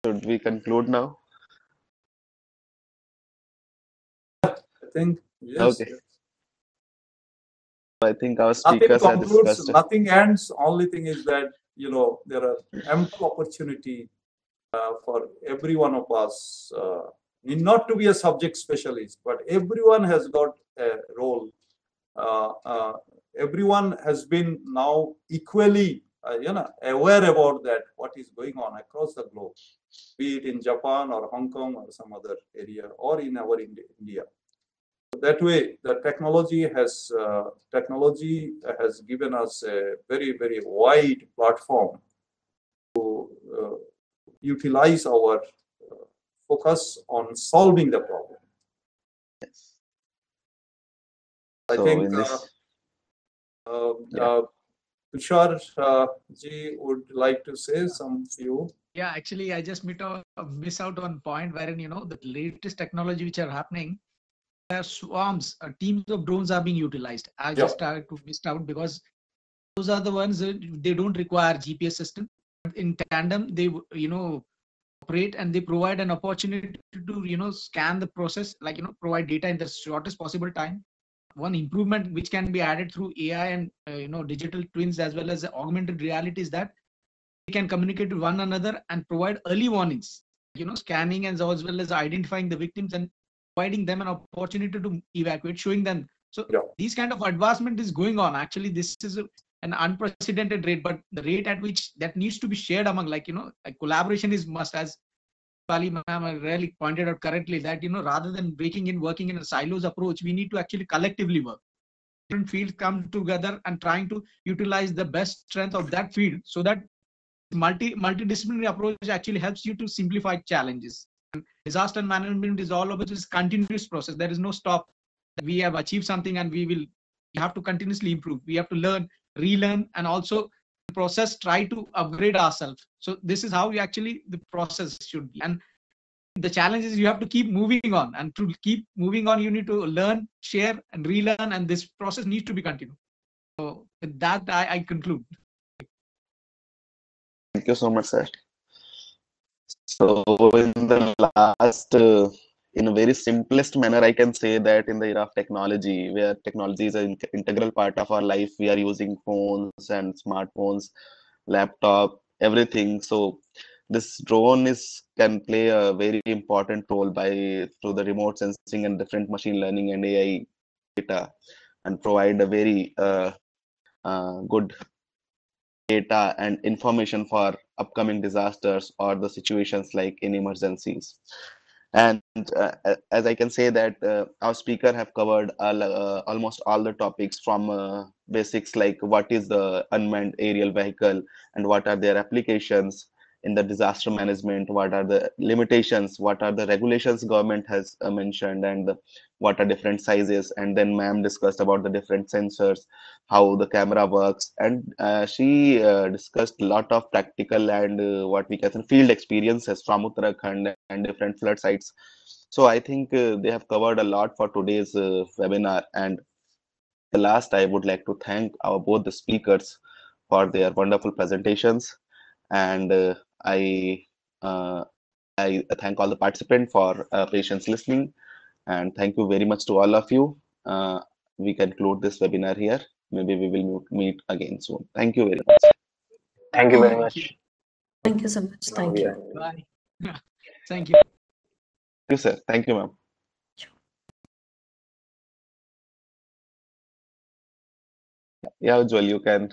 should we conclude now? I think, yes. Okay. I think our speakers have discussed. Nothing ends. Only thing is that, there are ample opportunity for every one of us, need not to be a subject specialist, but everyone has got a role. Everyone has been now equally, aware about that, what is going on across the globe, be it in Japan or Hong Kong or some other area, or in our India. So that way, the technology has given us a very, very wide platform to utilize our focus on solving the problem. Yes. I So think in this, Tushar ji would like to say some few. Yeah, actually, I just miss out on point wherein, the latest technology which are happening, there are swarms, teams of drones are being utilized. I just started to miss out because those are the ones that they don't require GPS system. In tandem, they, operate and they provide an opportunity to, scan the process, like, provide data in the shortest possible time. One improvement which can be added through AI and, digital twins as well as augmented reality is that they can communicate with one another and provide early warnings, scanning as well as identifying the victims and providing them an opportunity to evacuate, showing them. So these kind of advancement is going on. Actually, this is an unprecedented rate, but the rate at which that needs to be shared among, like, collaboration is must, as Pali ma'am really pointed out correctly, that, rather than working in a silos approach, we need to actually collectively work. Different fields come together and trying to utilize the best strength of that field, so that multidisciplinary approach actually helps you to simplify challenges. And disaster management is all about this continuous process. There is no stop. We have achieved something and we have to continuously improve. We have to learn, relearn, and also process, try to upgrade ourselves. So this is how the process should be. And the challenge is you have to keep moving on, and to keep moving on, you need to learn, share, and relearn, and this process needs to be continued. So with that, I conclude. thank you so much, sir. So in the last, in a very simplest manner, I can say that in the era of technology, where technology is an integral part of our life, we are using phones and smartphones, laptop, everything. So this drone can play a very important role through the remote sensing and different machine learning and AI data, and provide a very good data and information for upcoming disasters or the situations like in emergencies. And as I can say that our speaker have covered almost all the topics, from basics like what is the unmanned aerial vehicle and what are their applications in the disaster management, what are the limitations, what are the regulations government has mentioned, and what are different sizes. And then ma'am discussed about the different sensors, how the camera works, and she discussed a lot of practical and what we can say field experiences from Uttarakhand and different flood sites. So I think they have covered a lot for today's webinar, and the last, I would like to thank both the speakers for their wonderful presentations, and I thank all the participants for patience listening, and thank you very much to all of you. We conclude this webinar here. Maybe we will meet again soon. Thank you very much. Thank you very Thank much. you. Thank you so much. Thank you. Bye. Thank you. Thank you, sir. Thank you, ma'am. Yeah, Ujjwal, you can